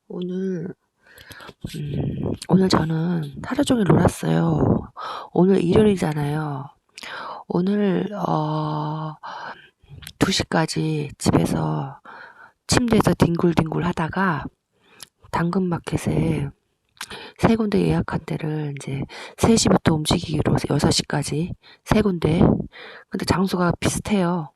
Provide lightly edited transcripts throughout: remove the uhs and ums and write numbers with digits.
오늘 오늘 저는 하루 종일 놀았어요. 오늘 일요일이잖아요. 오늘 2 시까지 집에서 침대에서 뒹굴뒹굴 하다가 당근마켓에 3 군데 예약한 데를 인제 3 시부터 움직이기로 해서 6 시까지 3 군데. 근데 장소가 비슷해요.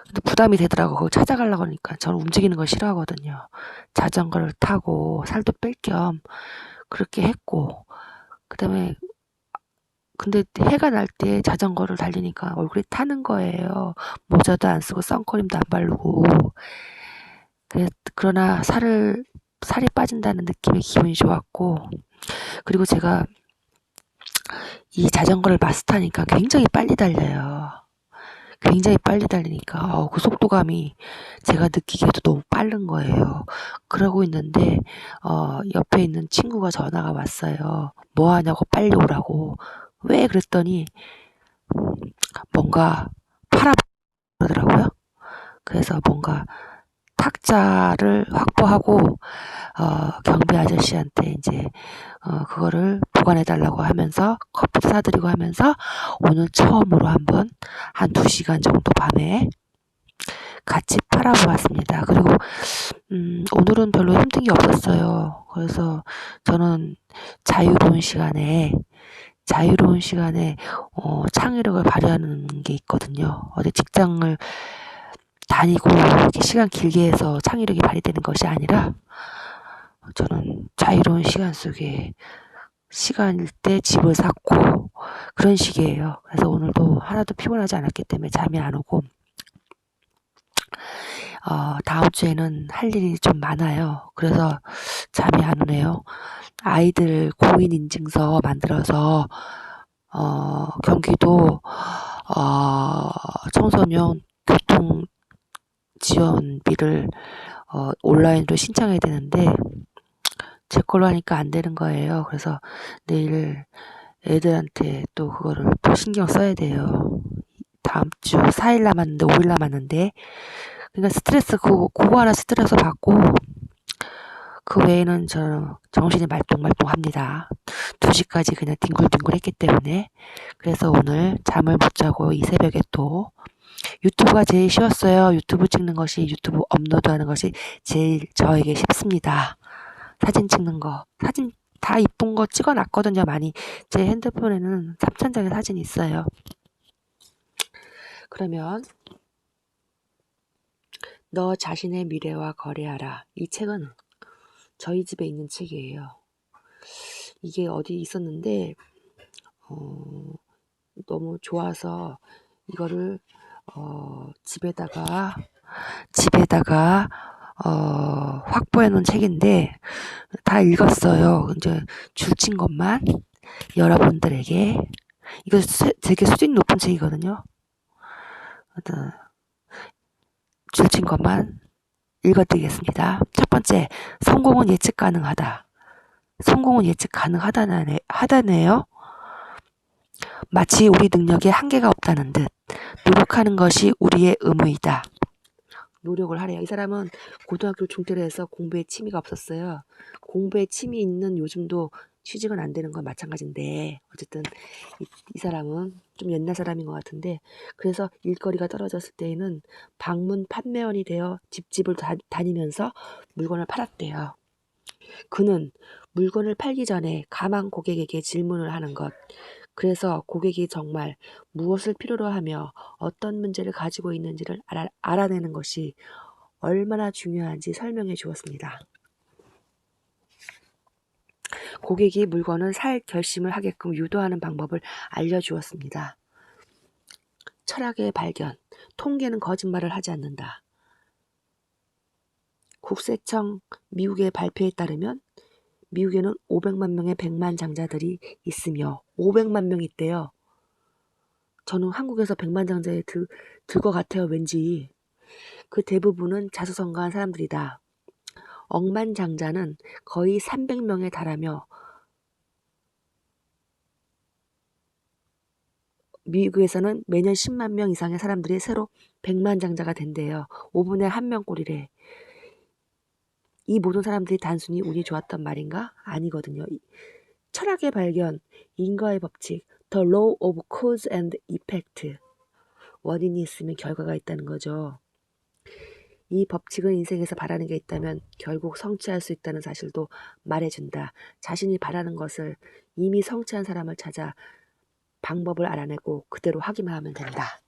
근데 부담이 되더라고. 그거 찾아가려고 그러니까. 저는 움직이는 걸 싫어하거든요. 자전거를 타고 살도 뺄 겸 그렇게 했고, 그다음에 근데 해가 날 때 자전거를 달리니까 얼굴이 타는 거예요. 모자도 안 쓰고 선크림도 안 바르고. 그러나 살이 빠진다는 느낌에 기분이 좋았고, 그리고 제가 이 자전거를 마스터하니까 굉장히 빨리 달려요. 굉장히 빨리 달리니까 그 속도감이 제가 느끼기에도 너무 빠른 거예요. 그러고 있는데 옆에 있는 친구가 전화가 왔어요. 뭐 하냐고 빨리 오라고. 왜 그랬더니 뭔가 팔아 그러더라고요. 그래서 뭔가 탁자를 확보하고 경비 아저씨한테 이제 그거를 보관해 달라고 하면서 커피도 사드리고 하면서 오늘 처음으로 한번 한 2 시간 정도 밤에 같이 팔아보았습니다. 그리고 오늘은 별로 힘든 게 없었어요. 그래서 저는 자유로운 시간에 창의력을 발휘하는 게 있거든요. 어디 직장을 다니고 이렇게 시간 길게 해서 창의력이 발휘되는 것이 아니라, 저는 자유로운 시간 속에 시간일 때 집을 샀고 그런 식이에요. 그래서 오늘도 하나도 피곤하지 않았기 때문에 잠이 안 오고, 다음 주에는 할 일이 좀 많아요. 그래서 잠이 안 오네요. 아이들 공인인증서 만들어서 경기도 청소년 교통 지원비를 온라인으로 신청해야 되는데 제 걸로 하니까 안 되는 거예요. 그래서 내일 애들한테 또 그거를 또 신경 써야 돼요. 다음 주 4일 남았는데 5일 남았는데, 그러니까 그거 하나 스트레스 받고, 그 외에는 저는 정신이 말똥말똥합니다. 2 시까지 그냥 뒹굴뒹굴 했기 때문에. 그래서 오늘 잠을 못 자고 이 새벽에 또 유튜브가 제일 쉬웠어요. 유튜브 찍는 것이, 유튜브 업로드하는 것이 제일 저에게 쉽습니다. 사진 찍는 거. 사진 다 이쁜 거 찍어 놨거든요, 많이. 제 핸드폰에는 3,000장의 사진이 있어요. 그러면 너 자신의 미래와 거래하라. 이 책은 저희 집에 있는 책이에요. 이게 어디 있었는데 너무 좋아서 이거를 집에다가 확보해 놓은 책인데 다 읽었어요. 이제 줄친 것만 여러분들에게. 이거 되게 수준이 높은 책이거든요. 줄친 것만 읽어드리겠습니다. 첫 번째, 성공은 예측 가능하다. 성공은 예측 가능하다네요. 마치 우리 능력에 한계가 없다는 듯 노력하는 것이 우리의 의무이다. 노력을 하래요. 이 사람은 고등학교 중퇴를 해서 공부에 취미가 없었어요. 공부에 취미 있는 요즘도 취직은 안 되는 건 마찬가지인데, 어쨌든 이 사람은 좀 옛날 사람인 것 같은데, 그래서 일거리가 떨어졌을 때에는 방문 판매원이 되어 집집을 다니면서 물건을 팔았대요. 그는 물건을 팔기 전에 가만 고객에게 질문을 하는 것, 그래서 고객이 정말 무엇을 필요로 하며 어떤 문제를 가지고 있는지를 알아내는 것이 얼마나 중요한지 설명해 주었습니다. 고객이 물건을 살 결심을 하게끔 유도하는 방법을 알려주었습니다. 철학의 발견, 통계는 거짓말을 하지 않는다. 국세청 미국의 발표에 따르면 미국에는 500만 명의 백만장자들이 있으며 500만 명이 있대요. 저는 한국에서 백만장자에 들 것 같아요. 왠지. 그 대부분은 자수성가한 사람들이다. 억만장자는 거의 300명에 달하며 미국에서는 매년 10만 명 이상의 사람들이 새로 백만장자가 된대요. 5분에 1명 꼴이래. 이 모든 사람들이 단순히 운이 좋았단 말인가? 아니거든요. 철학의 발견, 인과의 법칙, The Law of Cause and Effect. 원인이 있으면 결과가 있다는 거죠. 이 법칙은 인생에서 바라는 게 있다면 결국 성취할 수 있다는 사실도 말해준다. 자신이 바라는 것을 이미 성취한 사람을 찾아 방법을 알아내고 그대로 하기만 하면 된다.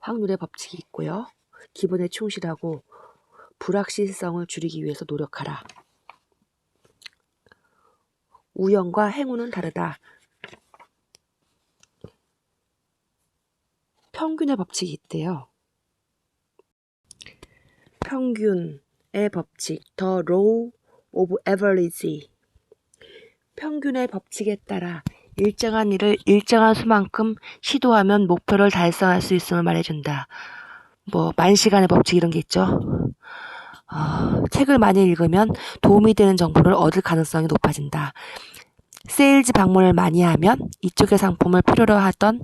확률의 법칙이 있고요. 기본에 충실하고 불확실성을 줄이기 위해서 노력하라. 우연과 행운은 다르다. 평균의 법칙이 있대요. 평균의 법칙, The Law of Average. 평균의 법칙에 따라 일정한 일을 일정한 수만큼 시도하면 목표를 달성할 수 있음을 말해준다. 뭐 만시간의 법칙 이런 게 있죠. 책을 많이 읽으면 도움이 되는 정보를 얻을 가능성이 높아진다. 세일즈 방문을 많이 하면 이쪽의 상품을 필요로 하던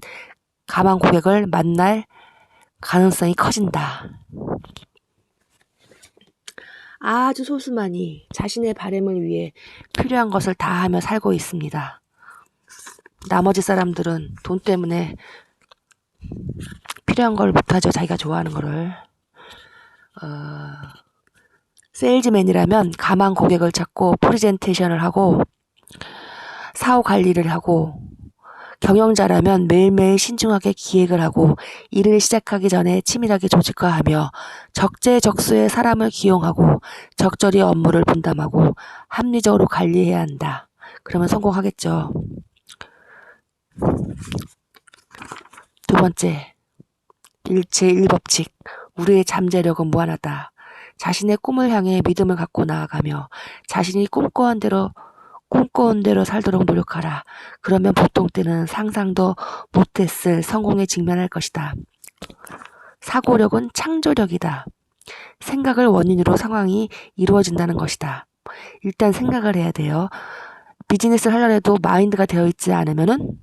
가망 고객을 만날 가능성이 커진다. 아주 소수만이 자신의 바램을 위해 필요한 것을 다 하며 살고 있습니다. 나머지 사람들은 돈 때문에 필요한 걸 못하죠. 자기가 좋아하는 거를. 세일즈맨이라면 가망 고객을 찾고 프레젠테이션을 하고 사후 관리를 하고, 경영자라면 매일매일 신중하게 기획을 하고 일을 시작하기 전에 치밀하게 조직화하며 적재적소의 사람을 기용하고 적절히 업무를 분담하고 합리적으로 관리해야 한다. 그러면 성공하겠죠. 두 번째, 제1법칙. 우리의 잠재력은 무한하다. 자신의 꿈을 향해 믿음을 갖고 나아가며 자신이 꿈꿔온 대로 살도록 노력하라. 그러면 보통 때는 상상도 못했을 성공에 직면할 것이다. 사고력은 창조력이다. 생각을 원인으로 상황이 이루어진다는 것이다. 일단 생각을 해야 돼요. 비즈니스를 하려고 해도 마인드가 되어 있지 않으면은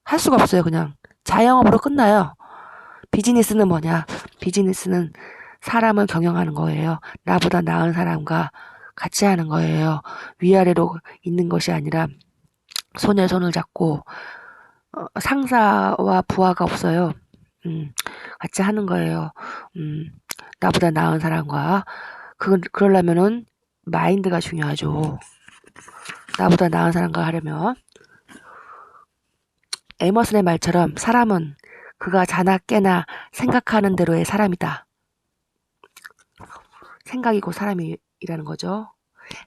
할 수가 없어요. 그냥 자영업으로 끝나요. 비즈니스는 뭐냐? 비즈니스는 사람을 경영하는 거예요. 나보다 나은 사람과 같이 하는 거예요. 위아래로 있는 것이 아니라 손에 손을 잡고 상사와 부하가 없어요. 같이 하는 거예요. 나보다 나은 사람과 그러려면은 마인드가 중요하죠. 나보다 나은 사람과 하려면 에머슨의 말처럼 사람은 그가 자나 깨나 생각하는 대로의 사람이다. 생각이고 사람이라는 거죠.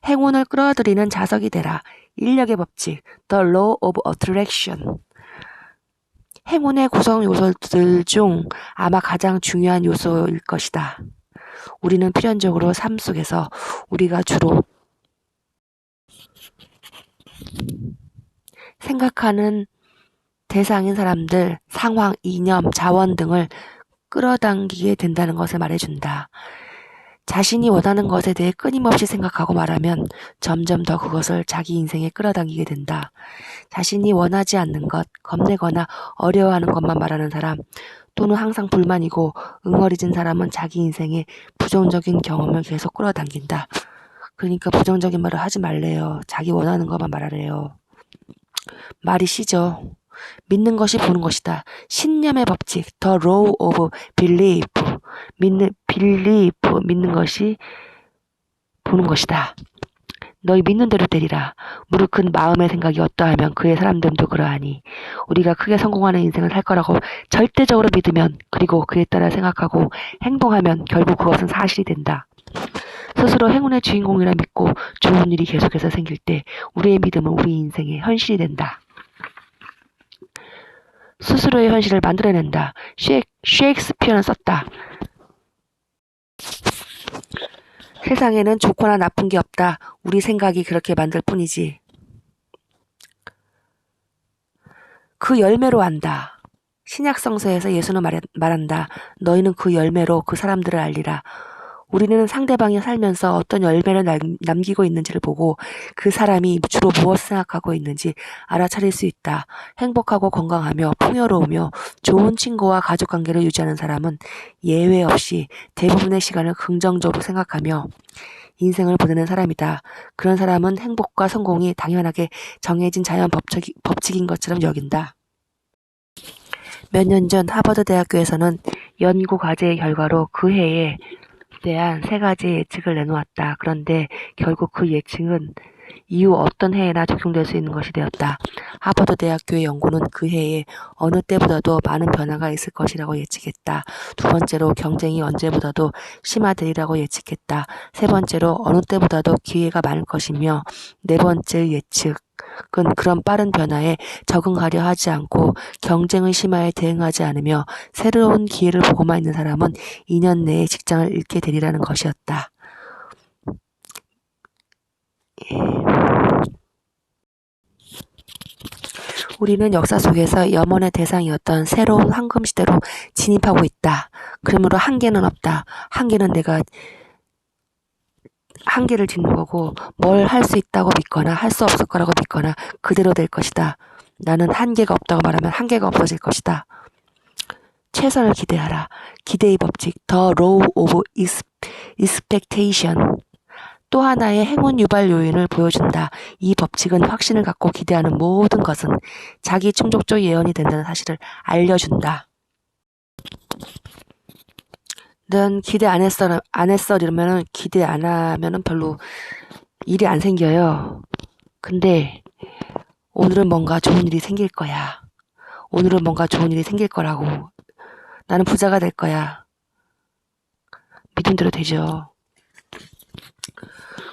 행운을 끌어들이는 자석이 되라. 인력의 법칙, The Law of Attraction. 행운의 구성 요소들 중 아마 가장 중요한 요소일 것이다. 우리는 필연적으로 삶 속에서 우리가 주로 생각하는 대상인 사람들, 상황, 이념, 자원 등을 끌어당기게 된다는 것을 말해준다. 자신이 원하는 것에 대해 끊임없이 생각하고 말하면 점점 더 그것을 자기 인생에 끌어당기게 된다. 자신이 원하지 않는 것, 겁내거나 어려워하는 것만 말하는 사람, 또는 항상 불만이고 응어리진 사람은 자기 인생에 부정적인 경험을 계속 끌어당긴다. 그러니까 부정적인 말을 하지 말래요. 자기 원하는 것만 말하래요. 말이 시죠. 믿는 것이 보는 것이다. 신념의 법칙, The Law of Belief. 믿는 것이 보는 것이다. 너희 믿는 대로 되리라. 무릇 큰 마음의 생각이 어떠하면 그의 사람됨도 그러하니. 우리가 크게 성공하는 인생을 살 거라고 절대적으로 믿으면, 그리고 그에 따라 생각하고 행동하면 결국 그것은 사실이 된다. 스스로 행운의 주인공이라 믿고 좋은 일이 계속해서 생길 때 우리의 믿음은 우리 인생의 현실이 된다. 스스로의 현실을 만들어낸다. 셰익스피어는 썼다. 세상에는 좋거나 나쁜 게 없다. 우리 생각이 그렇게 만들 뿐이지. 그 열매로 안다. 신약성서에서 예수는 말한다. 너희는 그 열매로 그 사람들을 알리라. 우리는 상대방이 살면서 어떤 열매를 남기고 있는지를 보고 그 사람이 주로 무엇을 생각하고 있는지 알아차릴 수 있다. 행복하고 건강하며 풍요로우며 좋은 친구와 가족관계를 유지하는 사람은 예외 없이 대부분의 시간을 긍정적으로 생각하며 인생을 보내는 사람이다. 그런 사람은 행복과 성공이 당연하게 정해진 자연 법칙인 것처럼 여긴다. 몇 년 전 하버드 대학교에서는 연구 과제의 결과로 그 해에 대한 3가지 예측을 내놓았다. 그런데 결국 그 예측은 이후 어떤 해에나 적용될 수 있는 것이 되었다. 하버드 대학교의 연구는 그 해에 어느 때보다도 많은 변화가 있을 것이라고 예측했다. 2번째로 경쟁이 언제보다도 심화되리라고 예측했다. 3번째로 어느 때보다도 기회가 많을 것이며 4번째 예측은 그런 빠른 변화에 적응하려 하지 않고 경쟁의 심화에 대응하지 않으며 새로운 기회를 보고만 있는 사람은 2년 내에 직장을 잃게 되리라는 것이었다. 우리는 역사 속에서 염원의 대상이었던 새로운 황금시대로 진입하고 있다. 그러므로 한계는 없다. 한계는 내가 한계를 짓는 거고 뭘 할 수 있다고 믿거나 할 수 없을 거라고 믿거나 그대로 될 것이다. 나는 한계가 없다고 말하면 한계가 없어질 것이다. 최선을 기대하라. 기대의 법칙, The Law of Expectation. 또 하나의 행운 유발 요인을 보여준다. 이 법칙은 확신을 갖고 기대하는 모든 것은 자기 충족적 예언이 된다는 사실을 알려준다. 넌 기대 안 했어 이러면은 기대 안 하면은 별로 일이 안 생겨요. 근데 오늘은 뭔가 좋은 일이 생길 거야. 오늘은 뭔가 좋은 일이 생길 거라고. 나는 부자가 될 거야. 믿음대로 되죠.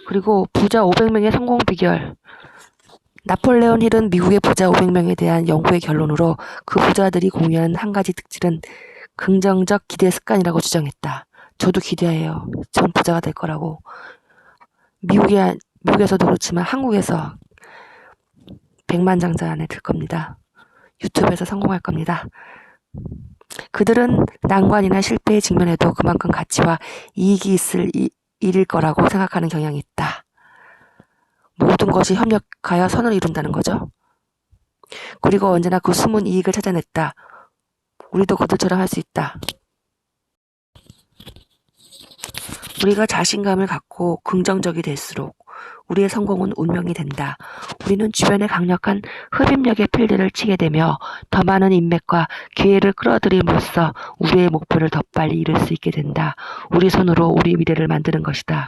그리고 부자 500명의 성공 비결. 나폴레온 힐은 미국의 부자 500명에 대한 연구의 결론으로 그 부자들이 공유하는 한 가지 특질은 긍정적 기대 습관이라고 주장했다. 저도 기대해요. 전 부자가 될 거라고. 미국에서도 그렇지만 한국에서 백만장자 안에 들 겁니다. 유튜브에서 성공할 겁니다. 그들은 난관이나 실패에 직면해도 그만큼 가치와 이익이 있을 일일 거라고 생각하는 경향이 있다. 모든 것이 협력하여 선을 이룬다는 거죠. 그리고 언제나 그 숨은 이익을 찾아냈다. 우리도 그들처럼 할 수 있다. 우리가 자신감을 갖고 긍정적이 될수록 우리의 성공은 운명이 된다. 우리는 주변에 강력한 흡입력의 필드를 치게 되며 더 많은 인맥과 기회를 끌어들임으로써 우리의 목표를 더 빨리 이룰 수 있게 된다. 우리 손으로 우리 미래를 만드는 것이다.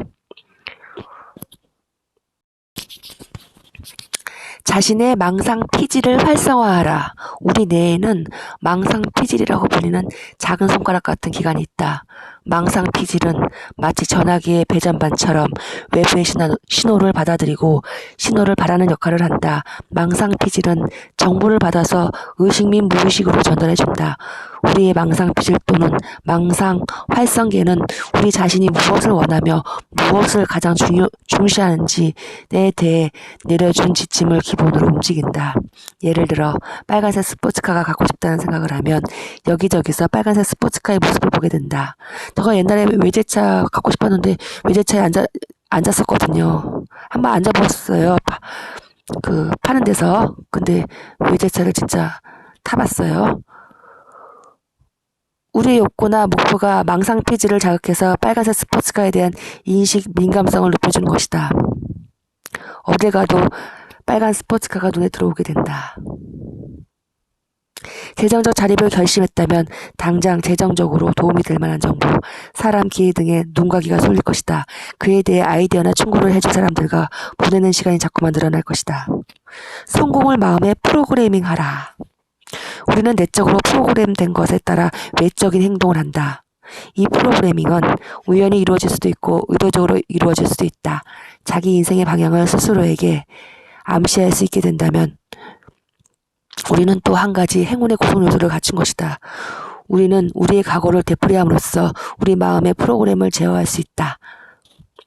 자신의 망상 피질을 활성화하라. 우리 뇌에는 망상 피질이라고 불리는 작은 손가락 같은 기관이 있다. 망상 피질은 마치 전화기의 배전반처럼 외부의 신호를 받아들이고 신호를 바라는 역할을 한다. 망상 피질은 정보를 받아서 의식 및 무의식으로 전달해준다. 우리의 망상 피질 또는 망상 활성계는 우리 자신이 무엇을 원하며 무엇을 가장 중시하는지에 대해 내려준 지침을 기본으로 움직인다. 예를 들어 빨간색 스포츠카가 갖고 싶다는 생각을 하면 여기저기서 빨간색 스포츠카의 모습을 보게 된다. 제가 옛날에 외제차 갖고 싶었는데 외제차에 앉았었거든요. 한번 앉아봤어요. 파는 데서. 근데 외제차를 진짜 타봤어요. 우리의 욕구나 목표가 망상 피질을 자극해서 빨간색 스포츠카에 대한 인식 민감성을 높여주는 것이다. 어딜 가도 빨간 스포츠카가 눈에 들어오게 된다. 재정적 자립을 결심했다면 당장 재정적으로 도움이 될 만한 정보, 사람, 기회 등에 눈과 귀가 쏠릴 것이다. 그에 대해 아이디어나 충고를 해줄 사람들과 보내는 시간이 자꾸만 늘어날 것이다. 성공을 마음에 프로그래밍하라. 우리는 내적으로 프로그램된 것에 따라 외적인 행동을 한다. 이 프로그래밍은 우연히 이루어질 수도 있고 의도적으로 이루어질 수도 있다. 자기 인생의 방향을 스스로에게 암시할 수 있게 된다면 우리는 또 한 가지 행운의 구성 요소를 갖춘 것이다. 우리는 우리의 각오를 되풀이함으로써 우리 마음의 프로그램을 제어할 수 있다.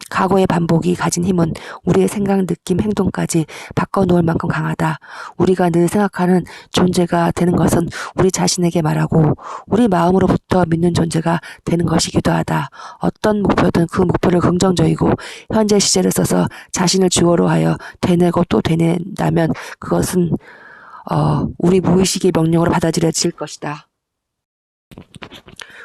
과거의 반복이 가진 힘은 우리의 생각, 느낌, 행동까지 바꿔놓을 만큼 강하다. 우리가 늘 생각하는 존재가 되는 것은 우리 자신에게 말하고 우리 마음으로부터 믿는 존재가 되는 것이기도 하다. 어떤 목표든 그 목표를 긍정적이고 현재 시제를 써서 자신을 주어로 하여 되뇌고 또 되뇌다면 그것은 우리 무의식의 명령으로 받아들여질 것이다.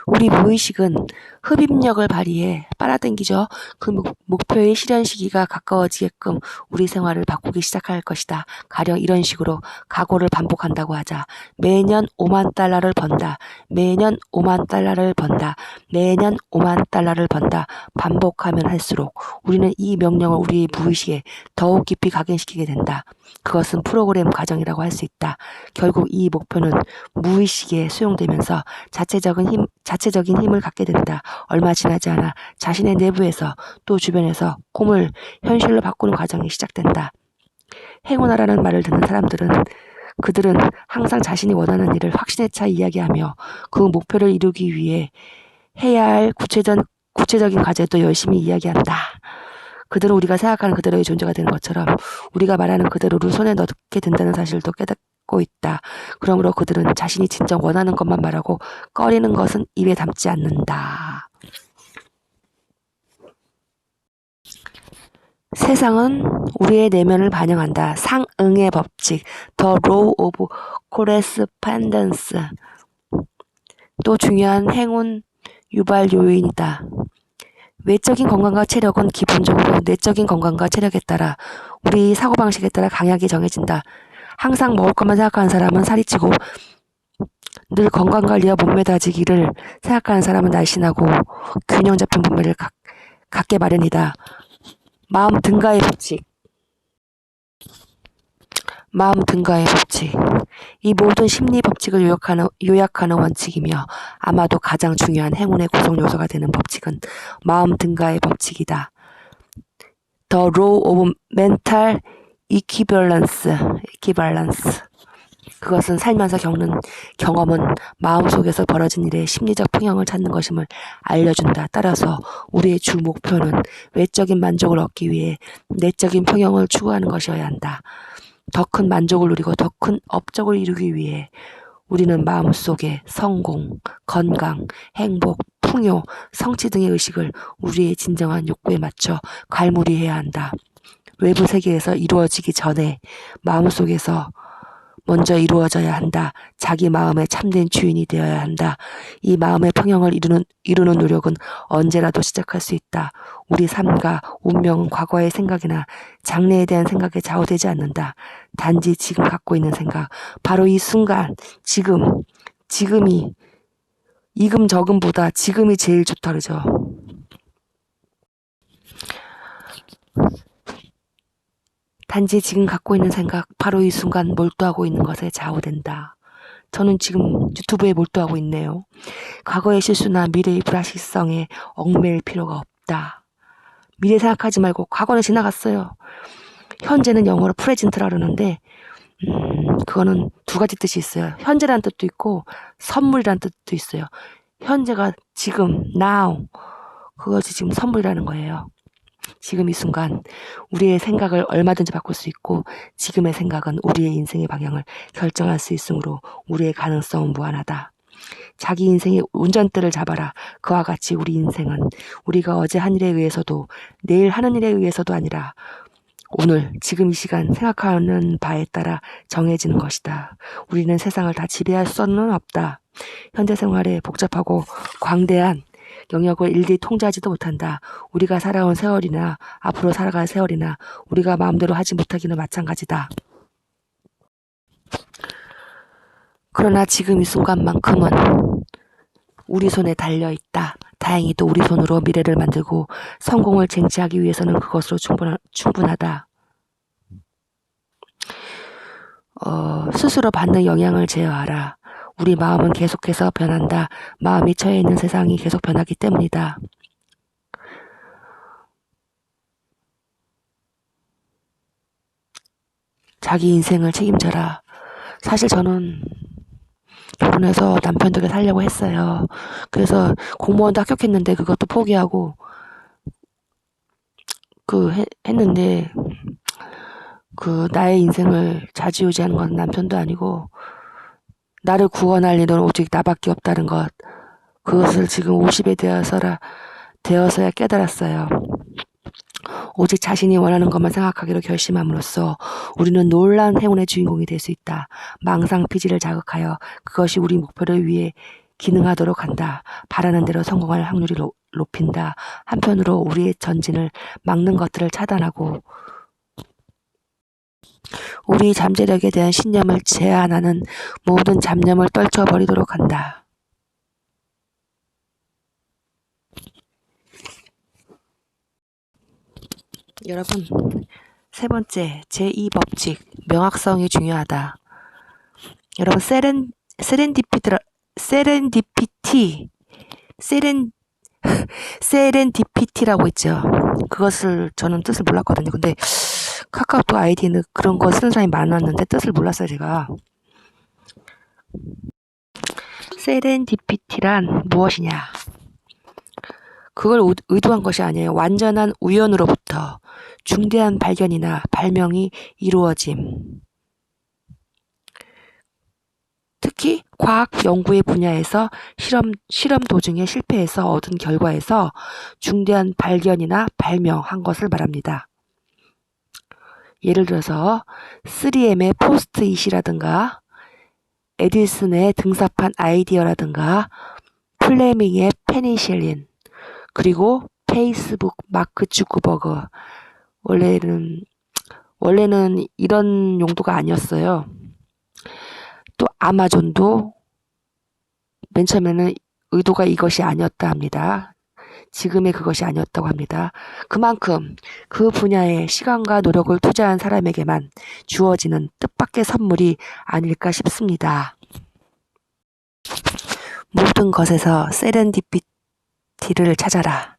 우리 무의식은 흡입력을 발휘해 빨아당기죠. 그 목표의 실현 시기가 가까워지게끔 우리 생활을 바꾸기 시작할 것이다. 가령 이런 식으로 각오를 반복한다고 하자. 매년 5만 달러를 번다. 매년 5만 달러를 번다. 매년 5만 달러를 번다. 반복하면 할수록 우리는 이 명령을 우리의 무의식에 더욱 깊이 각인시키게 된다. 그것은 프로그램 과정이라고 할 수 있다. 결국 이 목표는 무의식에 수용되면서 자체적인 힘을 갖게 된다. 얼마 지나지 않아 자신의 내부에서 또 주변에서 꿈을 현실로 바꾸는 과정이 시작된다. 행운하라는 말을 듣는 사람들은 그들은 항상 자신이 원하는 일을 확신에 차 이야기하며 그 목표를 이루기 위해 해야 할 구체적인 과제도 열심히 이야기한다. 그들은 우리가 생각하는 그대로의 존재가 되는 것처럼 우리가 말하는 그대로를 손에 넣게 된다는 사실도 깨닫고 있다. 그러므로 그들은 자신이 진정 원하는 것만 말하고 꺼리는 것은 입에 담지 않는다. 세상은 우리의 내면을 반영한다. 상응의 법칙, The Law of Correspondence. 또 중요한 행운 유발 요인이다. 외적인 건강과 체력은 기본적으로 내적인 건강과 체력에 따라 우리 사고방식에 따라 강약이 정해진다. 항상 먹을 것만 생각하는 사람은 살이 찌고 늘 건강관리와 몸매 다지기를 생각하는 사람은 날씬하고 균형 잡힌 몸매를 갖게 마련이다. 마음 등가의 법칙. 이 모든 심리 법칙을 요약하는 원칙이며 아마도 가장 중요한 행운의 구성 요소가 되는 법칙은 마음 등가의 법칙이다. The Law of Mental Equivalence. 그것은 살면서 겪는 경험은 마음속에서 벌어진 일의 심리적 평형을 찾는 것임을 알려준다. 따라서 우리의 주 목표는 외적인 만족을 얻기 위해 내적인 평형을 추구하는 것이어야 한다. 더 큰 만족을 누리고 더 큰 업적을 이루기 위해 우리는 마음속에 성공, 건강, 행복, 풍요, 성취 등의 의식을 우리의 진정한 욕구에 맞춰 갈무리해야 한다. 외부 세계에서 이루어지기 전에 마음속에서 먼저 이루어져야 한다. 자기 마음의 참된 주인이 되어야 한다. 이 마음의 평형을 이루는 노력은 언제라도 시작할 수 있다. 우리 삶과 운명은 과거의 생각이나 장래에 대한 생각에 좌우되지 않는다. 단지 지금 갖고 있는 생각, 바로 이 순간, 지금이 이금저금보다 지금이 제일 좋다 그러죠. 단지 지금 갖고 있는 생각, 바로 이 순간 몰두하고 있는 것에 좌우된다. 저는 지금 유튜브에 몰두하고 있네요. 과거의 실수나 미래의 불확실성에 얽매일 필요가 없다. 미래 생각하지 말고 과거는 지나갔어요. 현재는 영어로 프레젠트라 그러는데 그거는 두 가지 뜻이 있어요. 현재라는 뜻도 있고 선물이라는 뜻도 있어요. 현재가 지금, now. 그것이 지금 선물이라는 거예요. 지금 이 순간 우리의 생각을 얼마든지 바꿀 수 있고 지금의 생각은 우리의 인생의 방향을 결정할 수 있으므로 우리의 가능성은 무한하다. 자기 인생의 운전대를 잡아라. 그와 같이 우리 인생은 우리가 어제 한 일에 의해서도 내일 하는 일에 의해서도 아니라 오늘 지금 이 시간 생각하는 바에 따라 정해지는 것이다. 우리는 세상을 다 지배할 수는 없다. 현대 생활의 복잡하고 광대한 영역을 일일이 통제하지도 못한다. 우리가 살아온 세월이나 앞으로 살아갈 세월이나 우리가 마음대로 하지 못하기는 마찬가지다. 그러나 지금 이 순간만큼은 우리 손에 달려있다. 다행히도 우리 손으로 미래를 만들고 성공을 쟁취하기 위해서는 그것으로 충분하다. 스스로 받는 영향을 제어하라. 우리 마음은 계속해서 변한다. 마음이 처해 있는 세상이 계속 변하기 때문이다. 자기 인생을 책임져라. 사실 저는 결혼해서 남편 덕에 살려고 했어요. 그래서 공무원도 합격했는데 그것도 포기하고 했는데, 나의 인생을 좌지우지하는 건 남편도 아니고, 나를 구원할 일은 오직 나밖에 없다는 것. 그것을 지금 50에 되어서야 깨달았어요. 오직 자신이 원하는 것만 생각하기로 결심함으로써 우리는 놀라운 행운의 주인공이 될 수 있다. 망상 피지를 자극하여 그것이 우리 목표를 위해 기능하도록 한다. 바라는 대로 성공할 확률이 높인다. 한편으로 우리의 전진을 막는 것들을 차단하고 우리 잠재력에 대한 신념을 제한하는 모든 잡념을 떨쳐버리도록 한다. 여러분, 세 번째, 제2법칙, 명확성이 중요하다. 여러분, 세렌디피티라고 있죠. 그것을 저는 뜻을 몰랐거든요. 근데 카카오톡 아이디는 그런 거 쓰는 사람이 많았는데 뜻을 몰랐어요, 제가. 세렌디피티란 무엇이냐? 그걸 의도한 것이 아니에요. 완전한 우연으로부터 중대한 발견이나 발명이 이루어짐. 특히 과학 연구의 분야에서 실험 도중에 실패해서 얻은 결과에서 중대한 발견이나 발명한 것을 말합니다. 예를 들어서 3M의 포스트잇이라든가 에디슨의 등삽한 아이디어라든가 플레밍의 페니실린, 그리고 페이스북 마크 주크버그. 원래는 이런 용도가 아니었어요. 또 아마존도 맨 처음에는 의도가 이것이 아니었다 합니다. 지금의 그것이 아니었다고 합니다. 그만큼 그 분야에 시간과 노력을 투자한 사람에게만 주어지는 뜻밖의 선물이 아닐까 싶습니다. 모든 것에서 세렌디피티를 찾아라.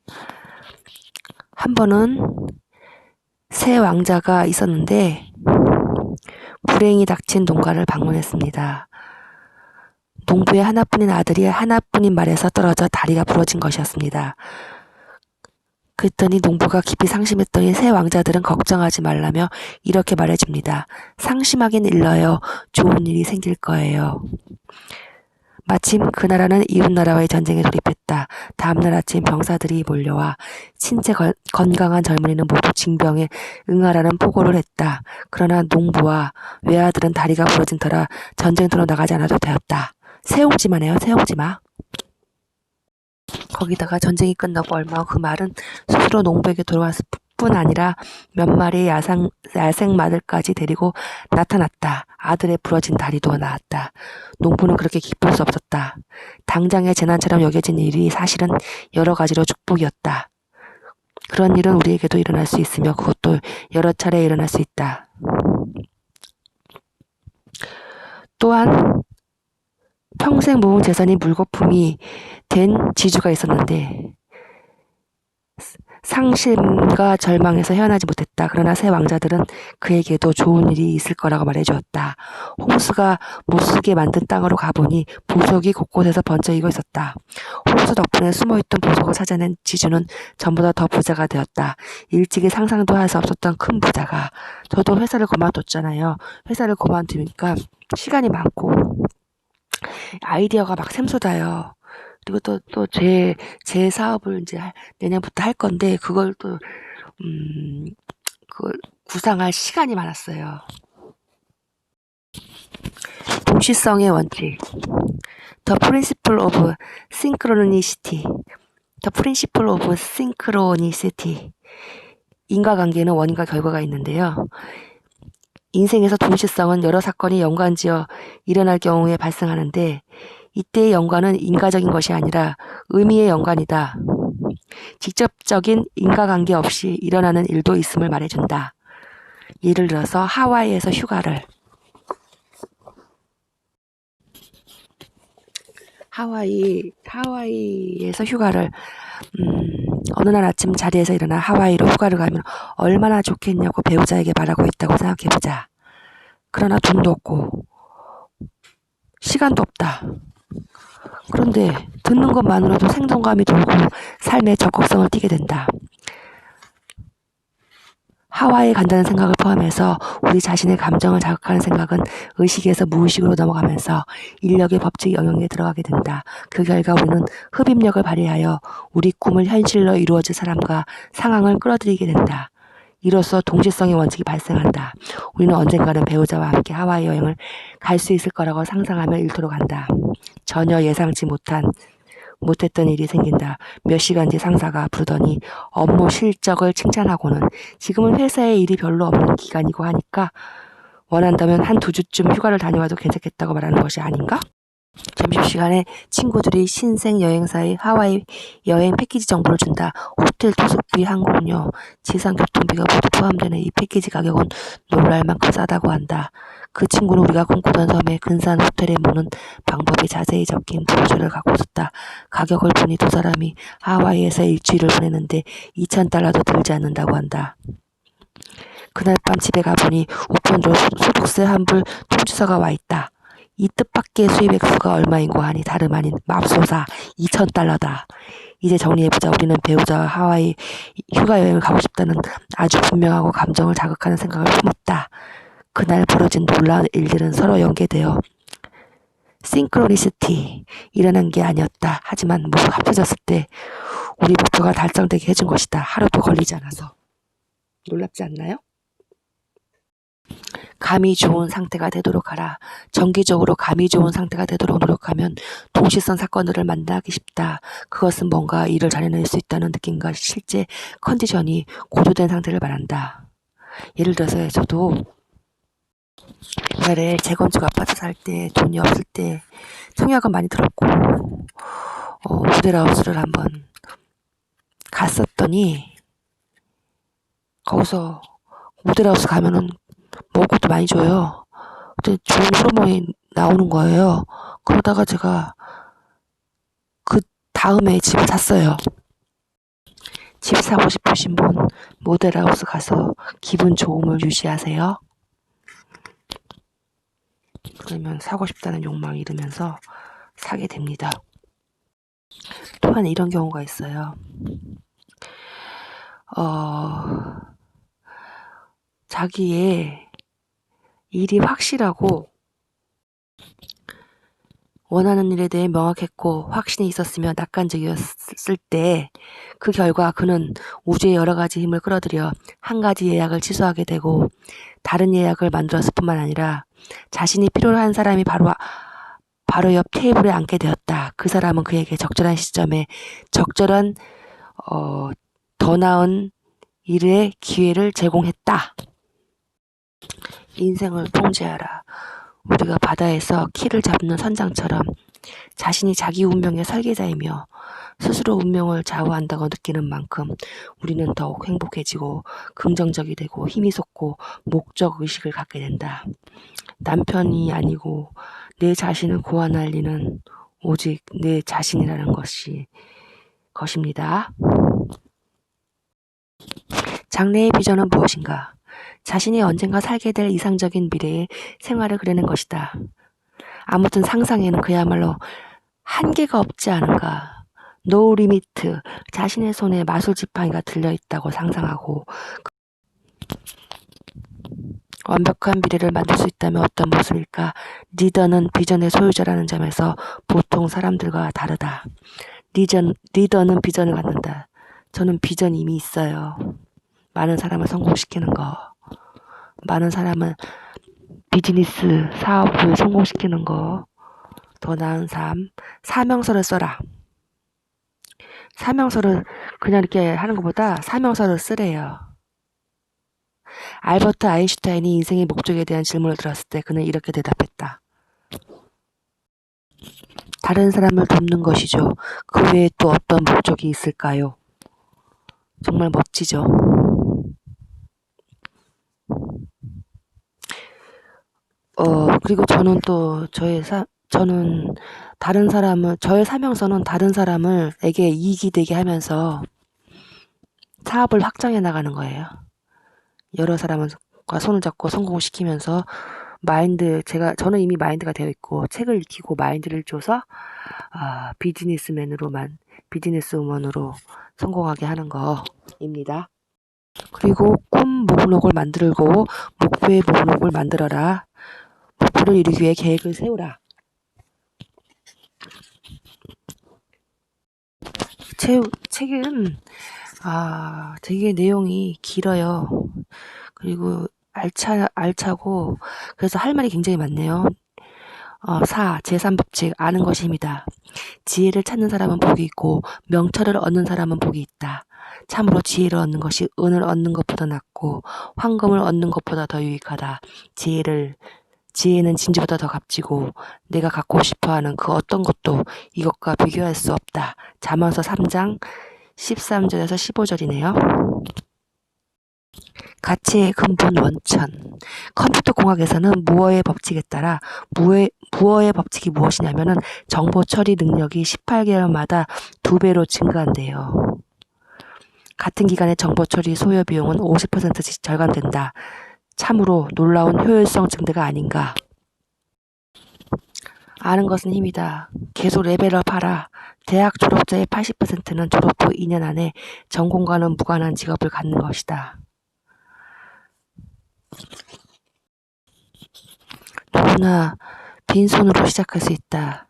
한 번은 새 왕자가 있었는데 불행이 닥친 농가를 방문했습니다. 농부의 하나뿐인 아들이 하나뿐인 말에서 떨어져 다리가 부러진 것이었습니다. 그랬더니 농부가 깊이 상심했더니 새 왕자들은 걱정하지 말라며 이렇게 말해줍니다. 상심하긴 일러요. 좋은 일이 생길 거예요. 마침 그 나라는 이웃나라와의 전쟁에 돌입했다. 다음날 아침 병사들이 몰려와 신체 건강한 젊은이는 모두 징병에 응하라는 포고를 했다. 그러나 농부와 외아들은 다리가 부러진 터라 전쟁터로 나가지 않아도 되었다. 세옹지마네요. 세옹지마. 거기다가 전쟁이 끝나고 얼마 후 그 말은 스스로 농부에게 돌아왔을 뿐 아니라 몇 마리의 야생마들까지 데리고 나타났다. 아들의 부러진 다리도 나았다. 농부는 그렇게 기쁠 수 없었다. 당장의 재난처럼 여겨진 일이 사실은 여러 가지로 축복이었다. 그런 일은 우리에게도 일어날 수 있으며 그것도 여러 차례 일어날 수 있다. 또한 평생 모은 재산이 물거품이 된 지주가 있었는데 상심과 절망에서 헤어나지 못했다. 그러나 새 왕자들은 그에게도 좋은 일이 있을 거라고 말해주었다. 홍수가 못쓰게 만든 땅으로 가보니 보석이 곳곳에서 번쩍이고 있었다. 홍수 덕분에 숨어있던 보석을 찾아낸 지주는 전보다 더 부자가 되었다. 일찍이 상상도 할 수 없었던 큰 부자가. 저도 회사를 그만뒀잖아요. 회사를 그만두니까 시간이 많고 아이디어가 막 샘솟아요. 그리고 또 제 사업을 이제 내년부터 할 건데 그걸 구상할 시간이 많았어요. 동시성의 원칙. The principle of synchronicity. The principle of synchronicity. 인과관계는 원인과 결과가 있는데요. 인생에서 동시성은 여러 사건이 연관지어 일어날 경우에 발생하는데 이때의 연관은 인과적인 것이 아니라 의미의 연관이다. 직접적인 인과관계 없이 일어나는 일도 있음을 말해준다. 예를 들어서 하와이에서 휴가를 하와이에서 휴가를 어느 날 아침 자리에서 일어나 하와이로 휴가를 가면 얼마나 좋겠냐고 배우자에게 말하고 있다고 생각해보자. 그러나 돈도 없고 시간도 없다. 그런데 듣는 것만으로도 생동감이 돌고 삶의 적극성을 띠게 된다. 하와이에 간다는 생각을 포함해서 우리 자신의 감정을 자극하는 생각은 의식에서 무의식으로 넘어가면서 인력의 법칙 영역에 들어가게 된다. 그 결과 우리는 흡입력을 발휘하여 우리 꿈을 현실로 이루어질 사람과 상황을 끌어들이게 된다. 이로써 동시성의 원칙이 발생한다. 우리는 언젠가는 배우자와 함께 하와이 여행을 갈 수 있을 거라고 상상하며 일터로 간다. 전혀 예상치 못했던 일이 생긴다. 몇 시간 뒤 상사가 부르더니 업무 실적을 칭찬하고는 지금은 회사에 일이 별로 없는 기간이고 하니까 원한다면 한 2주쯤 휴가를 다녀와도 괜찮겠다고 말하는 것이 아닌가? 점심시간에 친구들이 신생 여행사의 하와이 여행 패키지 정보를 준다. 호텔 투숙비, 항공료, 지상 교통비가 모두 포함되는 이 패키지 가격은 놀랄 만큼 싸다고 한다. 그 친구는 우리가 꿈꾸던 섬의 근사한 호텔에 묵는 방법이 자세히 적힌 브로셔를 갖고 있었다. 가격을 보니 두 사람이 하와이에서 일주일을 보내는데 2,000달러도 들지 않는다고 한다. 그날 밤 집에 가보니 우편으로 소득세 환불 통지서가 와 있다. 이 뜻밖의 수입 액수가 얼마인고 하니 다름 아닌 맙소사 2,000달러다. 이제 정리해보자. 우리는 배우자와 하와이 휴가 여행을 가고 싶다는 아주 분명하고 감정을 자극하는 생각을 품었다. 그날 벌어진 놀라운 일들은 서로 연계되어 싱크로니시티라는 게 아니었다. 하지만 모두 합쳐졌을 때 우리 목표가 달성되게 해준 것이다. 하루도 걸리지 않아서. 놀랍지 않나요? 감이 좋은 상태가 되도록 하라. 정기적으로 감이 좋은 상태가 되도록 노력하면 동시성 사건들을 만나기 쉽다. 그것은 뭔가 일을 잘해낼 수 있다는 느낌과 실제 컨디션이 고조된 상태를 말한다. 예를 들어서 저도 옛날에 재건축 아파트 살 때 돈이 없을 때 청약은 많이 들었고 모델하우스를 한번 갔었더니 거기서 모델하우스 가면은 먹을 것도 많이 줘요. 근데 좋은 호르몬이 나오는 거예요. 그러다가 제가 그 다음에 집을 샀어요. 집 사고 싶으신 분 모델하우스 가서 기분 좋음을 유지하세요. 그러면 사고 싶다는 욕망이 잃으면서 사게 됩니다. 또한 이런 경우가 있어요. 자기의 일이 확실하고 원하는 일에 대해 명확했고 확신이 있었으며 낙관적이었을 때 그 결과 그는 우주의 여러 가지 힘을 끌어들여 한 가지 예약을 취소하게 되고 다른 예약을 만들었을 뿐만 아니라 자신이 필요로 한 사람이 바로 옆 테이블에 앉게 되었다. 그 사람은 그에게 적절한 시점에 적절한 더 나은 일의 기회를 제공했다. 인생을 통제하라. 우리가 바다에서 키를 잡는 선장처럼 자신이 자기 운명의 설계자이며 스스로 운명을 좌우한다고 느끼는 만큼 우리는 더욱 행복해지고 긍정적이 되고 힘이 솟고 목적의식을 갖게 된다. 남편이 아니고 내 자신을 고안할 리는 오직 내 자신이라는 것입니다. 장래의 비전은 무엇인가? 자신이 언젠가 살게 될 이상적인 미래의 생활을 그리는 것이다. 아무튼 상상에는 그야말로 한계가 없지 않은가. 노 리미트, 자신의 손에 마술 지팡이가 들려있다고 상상하고 완벽한 미래를 만들 수 있다면 어떤 모습일까? 리더는 비전의 소유자라는 점에서 보통 사람들과 다르다. 리더는 비전을 갖는다. 저는 비전이 이미 있어요. 많은 사람을 성공시키는 거, 많은 사람을 비즈니스, 사업을 성공시키는 거, 더 나은 삶, 사명서를 써라. 사명서를 그냥 이렇게 하는 것보다 사명서를 쓰래요. 알버트 아인슈타인이 인생의 목적에 대한 질문을 들었을 때 그는 이렇게 대답했다. 다른 사람을 돕는 것이죠. 그 외에 또 어떤 목적이 있을까요? 정말 멋지죠. 그리고 저는 또 저의 사명서는 다른 사람에게 이익이 되게 하면서 사업을 확장해 나가는 거예요. 여러 사람과 손을 잡고 성공시키면서 저는 이미 마인드가 되어 있고 책을 익히고 마인드를 줘서 비즈니스우먼으로 성공하게 하는 거입니다. 그리고 꿈 목록을 만들고 목표의 목록을 만들어라. 목표를 이루기 위해 계획을 세우라. 책은 되게 내용이 길어요. 그리고 알차고 그래서 할 말이 굉장히 많네요. 4. 제3법칙 아는 것이 힘이다. 지혜를 찾는 사람은 복이 있고 명철을 얻는 사람은 복이 있다. 참으로 지혜를 얻는 것이 은을 얻는 것보다 낫고 황금을 얻는 것보다 더 유익하다. 지혜는 진주보다 더 값지고 내가 갖고 싶어하는 그 어떤 것도 이것과 비교할 수 없다. 잠언서 3장 13절에서 15절이네요. 가치의 근본 원천. 컴퓨터 공학에서는 무어의 법칙에 따라 무어의 법칙이 무엇이냐면은 정보 처리 능력이 18개월마다 2배로 증가한대요. 같은 기간의 정보 처리 소요 비용은 50%씩 절감된다. 참으로 놀라운 효율성 증대가 아닌가. 아는 것은 힘이다. 계속 레벨업 하라. 대학 졸업자의 80%는 졸업 후 2년 안에 전공과는 무관한 직업을 갖는 것이다. 누구나 빈손으로 시작할 수 있다.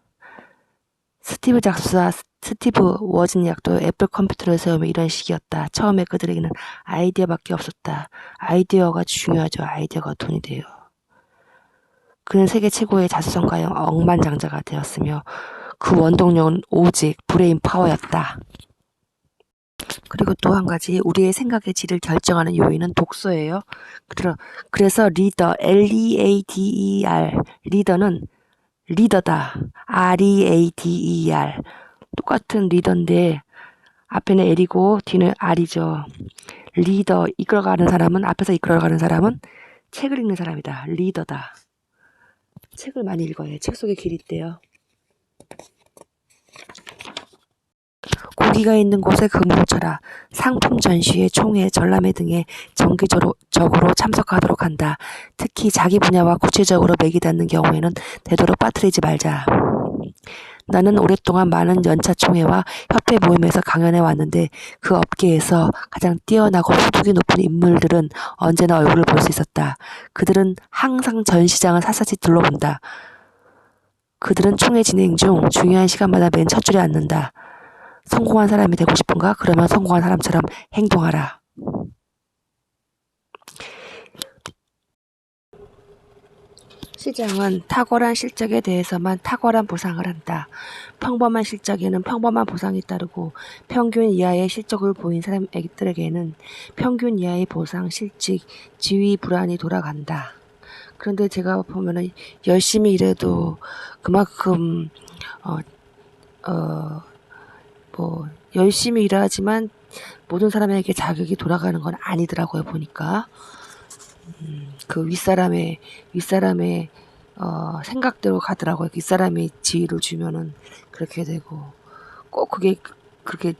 스티브 잡스와 스티브 워즈니악도 애플 컴퓨터를 세우며 이런 식이었다. 처음에 그들에게는 아이디어밖에 없었다. 아이디어가 중요하죠. 아이디어가 돈이 돼요. 그는 세계 최고의 자수성가형 억만장자가 되었으며 그 원동력은 오직 브레인 파워였다. 그리고 또 한 가지 우리의 생각의 질을 결정하는 요인은 독서예요. 그래서 리더 LEADER 리더는 리더다. READER 똑같은 리더인데 앞에는 L이고 뒤는 R이죠. 리더 이끌어가는 사람은 앞에서 이끌어가는 사람은 책을 읽는 사람이다. 리더다. 책을 많이 읽어야 책 속에 길이 있대요. 고기가 있는 곳에 금으로 쳐라. 상품 전시회, 총회, 전람회 등에 정기적으로 참석하도록 한다. 특히 자기 분야와 구체적으로 맥이 닿는 경우에는 되도록 빠뜨리지 말자. 나는 오랫동안 많은 연차 총회와 협회 모임에서 강연해 왔는데 그 업계에서 가장 뛰어나고 소득이 높은 인물들은 언제나 얼굴을 볼 수 있었다. 그들은 항상 전 시장을 샅샅이 둘러본다. 그들은 총회 진행 중 중요한 시간마다 맨 첫 줄에 앉는다. 성공한 사람이 되고 싶은가? 그러면 성공한 사람처럼 행동하라. 시장은 탁월한 실적에 대해서만 탁월한 보상을 한다. 평범한 실적에는 평범한 보상이 따르고 평균 이하의 실적을 보인 사람들에게는 평균 이하의 보상, 실직, 지위 불안이 돌아간다. 그런데 제가 보면은 열심히 일해도 그만큼 열심히 일하지만 모든 사람에게 자격이 돌아가는 건 아니더라고요. 보니까 그 윗사람의 생각대로 가더라고요. 윗사람이 지위를 주면은 그렇게 되고 꼭 그게 그렇게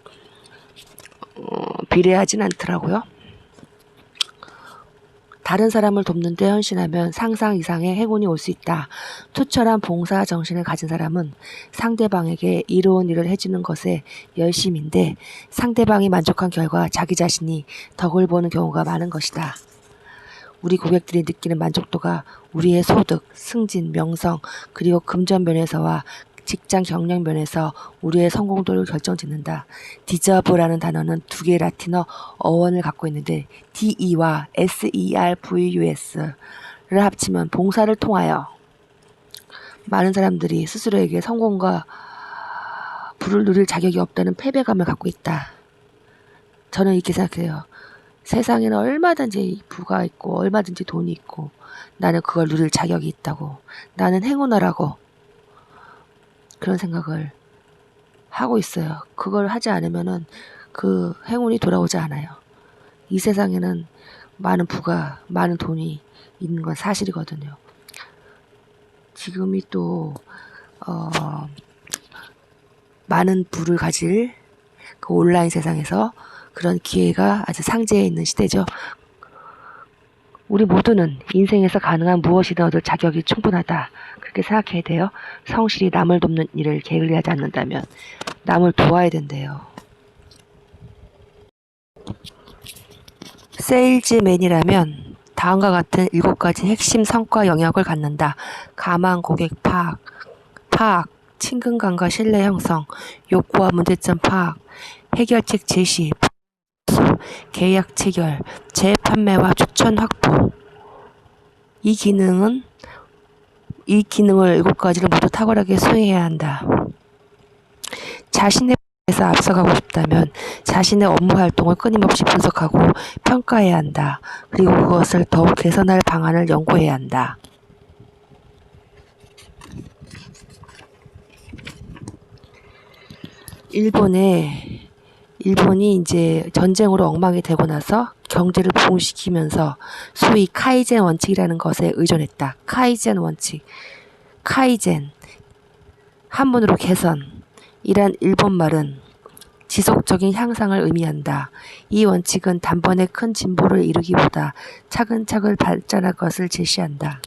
비례하진 않더라고요. 다른 사람을 돕는데 헌신하면 상상 이상의 행운이 올 수 있다. 투철한 봉사 정신을 가진 사람은 상대방에게 이로운 일을 해주는 것에 열심인데 상대방이 만족한 결과 자기 자신이 덕을 보는 경우가 많은 것이다. 우리 고객들이 느끼는 만족도가 우리의 소득, 승진, 명성, 그리고 금전 면에서와 직장 경력 면에서 우리의 성공도를 결정짓는다. 디저브라는 단어는 두 개의 라틴어 어원을 갖고 있는데 DE와 SERVUS를 합치면 봉사를 통하여. 많은 사람들이 스스로에게 성공과 부를 누릴 자격이 없다는 패배감을 갖고 있다. 저는 이렇게 생각해요. 세상에는 얼마든지 부가 있고 얼마든지 돈이 있고 나는 그걸 누릴 자격이 있다고. 나는 행운아라고. 그런 생각을 하고 있어요. 그걸 하지 않으면은 그 행운이 돌아오지 않아요. 이 세상에는 많은 부가, 많은 돈이 있는 건 사실이거든요. 지금이 또 많은 부를 가질 그 온라인 세상에서 그런 기회가 아주 상재해 있는 시대죠. 우리 모두는 인생에서 가능한 무엇이든 얻을 자격이 충분하다. 그렇게 생각해야 돼요. 성실히 남을 돕는 일을 게을리하지 않는다면 남을 도와야 된대요. 세일즈맨이라면 다음과 같은 7가지 핵심 성과 영역을 갖는다. 가망 고객 파악, 친근감과 신뢰 형성, 욕구와 문제점 파악, 해결책 제시, 계약 체결, 재판매와 추천 확보. 이 기능을 7가지를 모두 탁월하게 수행해야 한다. 자신의 에서 앞서가고 싶다면 자신의 업무 활동을 끊임없이 분석하고 평가해야 한다. 그리고 그것을 더욱 개선할 방안을 연구해야 한다. 일본이 이제 전쟁으로 엉망이 되고 나서 경제를 부흥시키면서 소위 카이젠 원칙이라는 것에 의존했다. 카이젠 원칙. 카이젠. 한문으로 개선. 이란 일본 말은 지속적인 향상을 의미한다. 이 원칙은 단번에 큰 진보를 이루기보다 차근차근 발전할 것을 제시한다.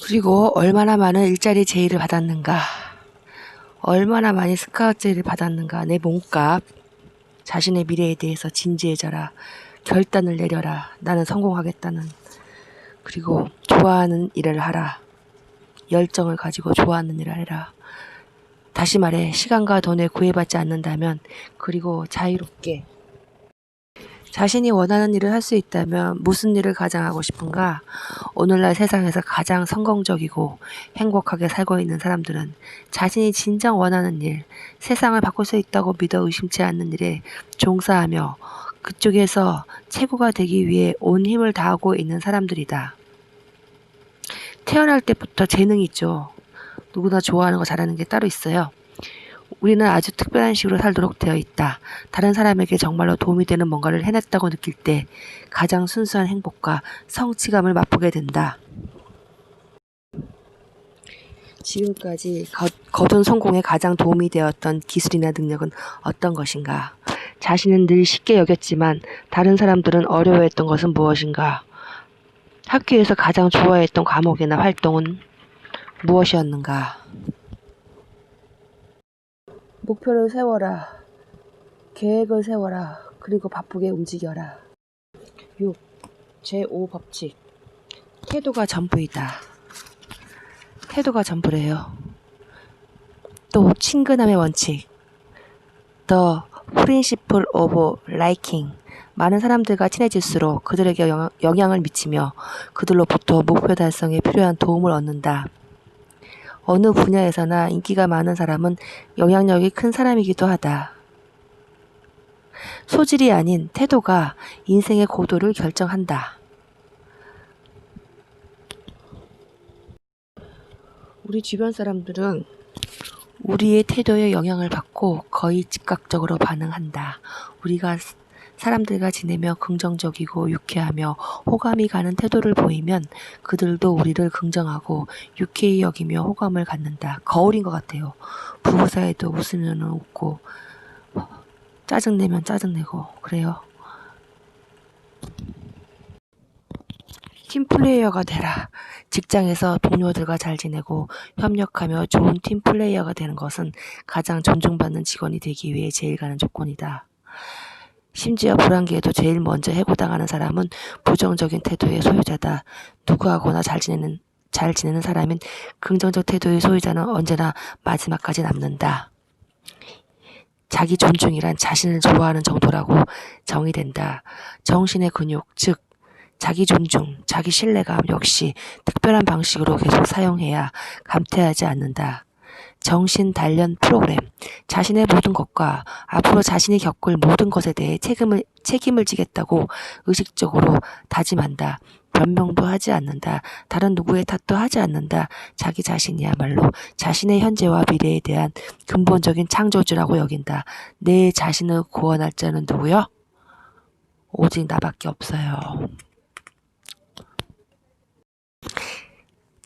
그리고 얼마나 많은 일자리 제의를 받았는가, 얼마나 많이 스카우트 제의를 받았는가, 내 몸값, 자신의 미래에 대해서 진지해져라, 결단을 내려라, 나는 성공하겠다는, 그리고 좋아하는 일을 하라, 열정을 가지고 좋아하는 일을 해라. 다시 말해 시간과 돈에 구애받지 않는다면, 그리고 자유롭게 자신이 원하는 일을 할 수 있다면 무슨 일을 가장 하고 싶은가? 오늘날 세상에서 가장 성공적이고 행복하게 살고 있는 사람들은 자신이 진정 원하는 일, 세상을 바꿀 수 있다고 믿어 의심치 않는 일에 종사하며 그쪽에서 최고가 되기 위해 온 힘을 다하고 있는 사람들이다. 태어날 때부터 재능이 있죠. 누구나 좋아하는 거 잘하는 게 따로 있어요. 우리는 아주 특별한 식으로 살도록 되어 있다. 다른 사람에게 정말로 도움이 되는 뭔가를 해냈다고 느낄 때 가장 순수한 행복과 성취감을 맛보게 된다. 지금까지 거둔 성공에 가장 도움이 되었던 기술이나 능력은 어떤 것인가? 자신은 늘 쉽게 여겼지만 다른 사람들은 어려워했던 것은 무엇인가? 학교에서 가장 좋아했던 과목이나 활동은 무엇이었는가? 목표를 세워라. 계획을 세워라. 그리고 바쁘게 움직여라. 6. 제5법칙. 태도가 전부이다. 태도가 전부래요. 또 친근함의 원칙. The Principle of Liking. 많은 사람들과 친해질수록 그들에게 영향을 미치며 그들로부터 목표 달성에 필요한 도움을 얻는다. 어느 분야에서나 인기가 많은 사람은 영향력이 큰 사람이기도 하다. 소질이 아닌 태도가 인생의 고도를 결정한다. 우리 주변 사람들은 우리의 태도에 영향을 받고 거의 즉각적으로 반응한다. 우리가 사람들과 지내며 긍정적이고 유쾌하며 호감이 가는 태도를 보이면 그들도 우리를 긍정하고 유쾌히 여기며 호감을 갖는다. 거울인 것 같아요. 부부 사이도 웃으면 웃고 짜증내면 짜증내고 그래요. 팀플레이어가 되라. 직장에서 동료들과 잘 지내고 협력하며 좋은 팀플레이어가 되는 것은 가장 존중받는 직원이 되기 위해 제일 가는 조건이다. 심지어 불황기에도 제일 먼저 해고당하는 사람은 부정적인 태도의 소유자다. 누구하고나 잘 지내는 사람인 긍정적 태도의 소유자는 언제나 마지막까지 남는다. 자기 존중이란 자신을 좋아하는 정도라고 정의된다. 정신의 근육, 즉 자기 존중, 자기 신뢰감 역시 특별한 방식으로 계속 사용해야 감퇴하지 않는다. 정신 단련 프로그램. 자신의 모든 것과 앞으로 자신이 겪을 모든 것에 대해 책임을 지겠다고 의식적으로 다짐한다. 변명도 하지 않는다. 다른 누구의 탓도 하지 않는다. 자기 자신이야말로 자신의 현재와 미래에 대한 근본적인 창조주라고 여긴다. 내 자신을 구원할 자는 누구요? 오직 나밖에 없어요.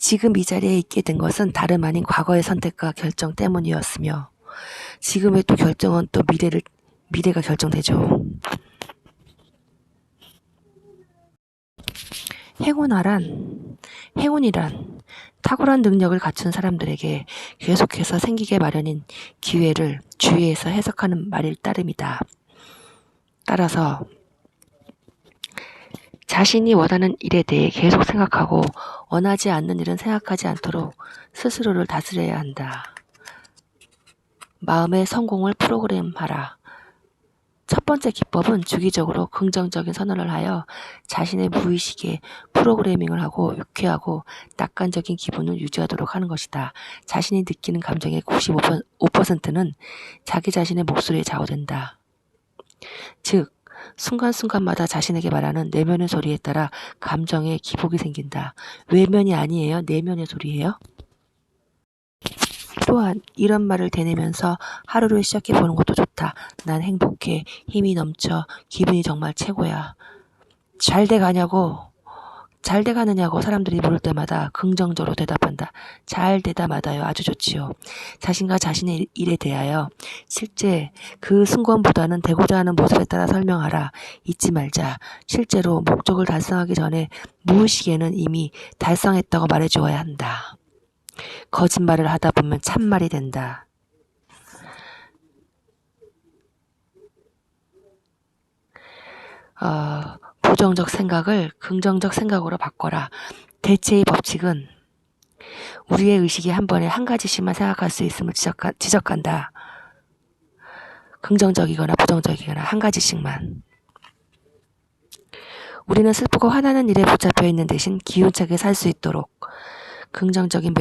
지금 이 자리에 있게 된 것은 다름 아닌 과거의 선택과 결정 때문이었으며 지금의 또 결정은 또 미래가 결정되죠. 행운이란 탁월한 능력을 갖춘 사람들에게 계속해서 생기게 마련인 기회를 주위에서 해석하는 말일 따름이다. 따라서 자신이 원하는 일에 대해 계속 생각하고 원하지 않는 일은 생각하지 않도록 스스로를 다스려야 한다. 마음의 성공을 프로그램하라. 첫 번째 기법은 주기적으로 긍정적인 선언을 하여 자신의 무의식에 프로그래밍을 하고 유쾌하고 낙관적인 기분을 유지하도록 하는 것이다. 자신이 느끼는 감정의 95%는 자기 자신의 목소리에 좌우된다. 즉, 순간순간마다 자신에게 말하는 내면의 소리에 따라 감정의 기복이 생긴다. 외면이 아니에요. 내면의 소리예요. 또한 이런 말을 되뇌면서 하루를 시작해보는 것도 좋다. 난 행복해. 힘이 넘쳐. 기분이 정말 최고야. 잘 돼가느냐고 사람들이 물을 때마다 긍정적으로 대답한다. 잘 되다 마다요. 아주 좋지요. 자신과 자신의 일에 대하여 실제 그 순간보다는 되고자 하는 모습에 따라 설명하라. 잊지 말자. 실제로 목적을 달성하기 전에 무의식에는 이미 달성했다고 말해주어야 한다. 거짓말을 하다 보면 참말이 된다. 부정적 생각을 긍정적 생각으로 바꿔라. 대체의 법칙은 우리의 의식이 한 번에 한 가지씩만 생각할 수 있음을 지적한다. 긍정적이거나 부정적이거나 한 가지씩만. 우리는 슬프고 화나는 일에 붙잡혀 있는 대신 기운차게 살 수 있도록 긍정적인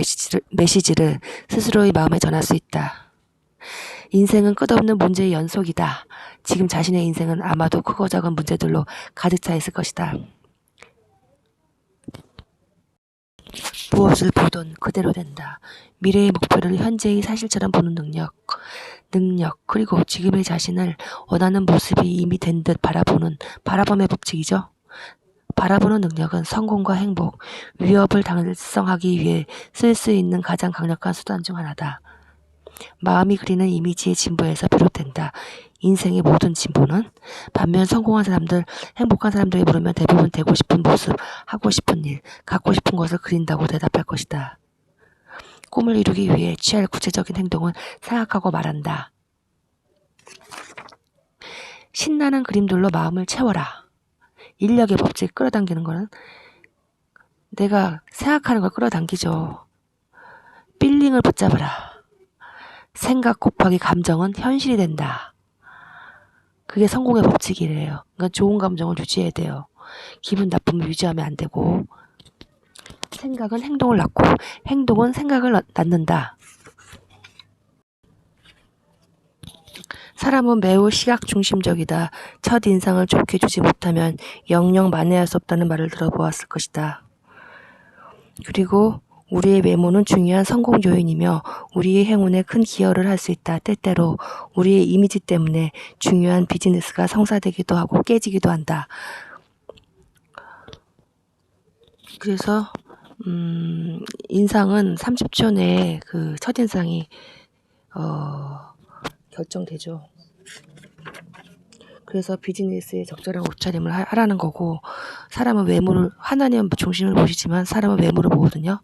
메시지를 스스로의 마음에 전할 수 있다. 인생은 끝없는 문제의 연속이다. 지금 자신의 인생은 아마도 크고 작은 문제들로 가득 차 있을 것이다. 무엇을 보든 그대로 된다. 미래의 목표를 현재의 사실처럼 보는 능력, 그리고 지금의 자신을 원하는 모습이 이미 된 듯 바라봄의 법칙이죠. 바라보는 능력은 성공과 행복, 위협을 달성하기 위해 쓸 수 있는 가장 강력한 수단 중 하나다. 마음이 그리는 이미지의 진보에서 비롯된다. 인생의 모든 진보는 반면 성공한 사람들, 행복한 사람들이 물으면 대부분 되고 싶은 모습, 하고 싶은 일, 갖고 싶은 것을 그린다고 대답할 것이다. 꿈을 이루기 위해 취할 구체적인 행동은 생각하고 말한다. 신나는 그림들로 마음을 채워라. 인력의 법칙 끌어당기는 거는 내가 생각하는 걸 끌어당기죠. 필링을 붙잡아라. 생각 곱하기 감정은 현실이 된다. 그게 성공의 법칙이래요. 그러니까 좋은 감정을 유지해야 돼요. 기분 나쁨을 유지하면 안 되고, 생각은 행동을 낳고 행동은 생각을 낳는다. 사람은 매우 시각 중심적이다. 첫 인상을 좋게 주지 못하면 영영 만회할 수 없다는 말을 들어보았을 것이다. 그리고 우리의 외모는 중요한 성공 요인이며 우리의 행운에 큰 기여를 할 수 있다. 때때로 우리의 이미지 때문에 중요한 비즈니스가 성사되기도 하고 깨지기도 한다. 그래서 인상은 30초 내에 그 첫인상이 결정되죠. 그래서 비즈니스에 적절한 옷차림을 하라는 거고, 사람은 외모를, 하나님은 중심을 보시지만 사람은 외모를 보거든요.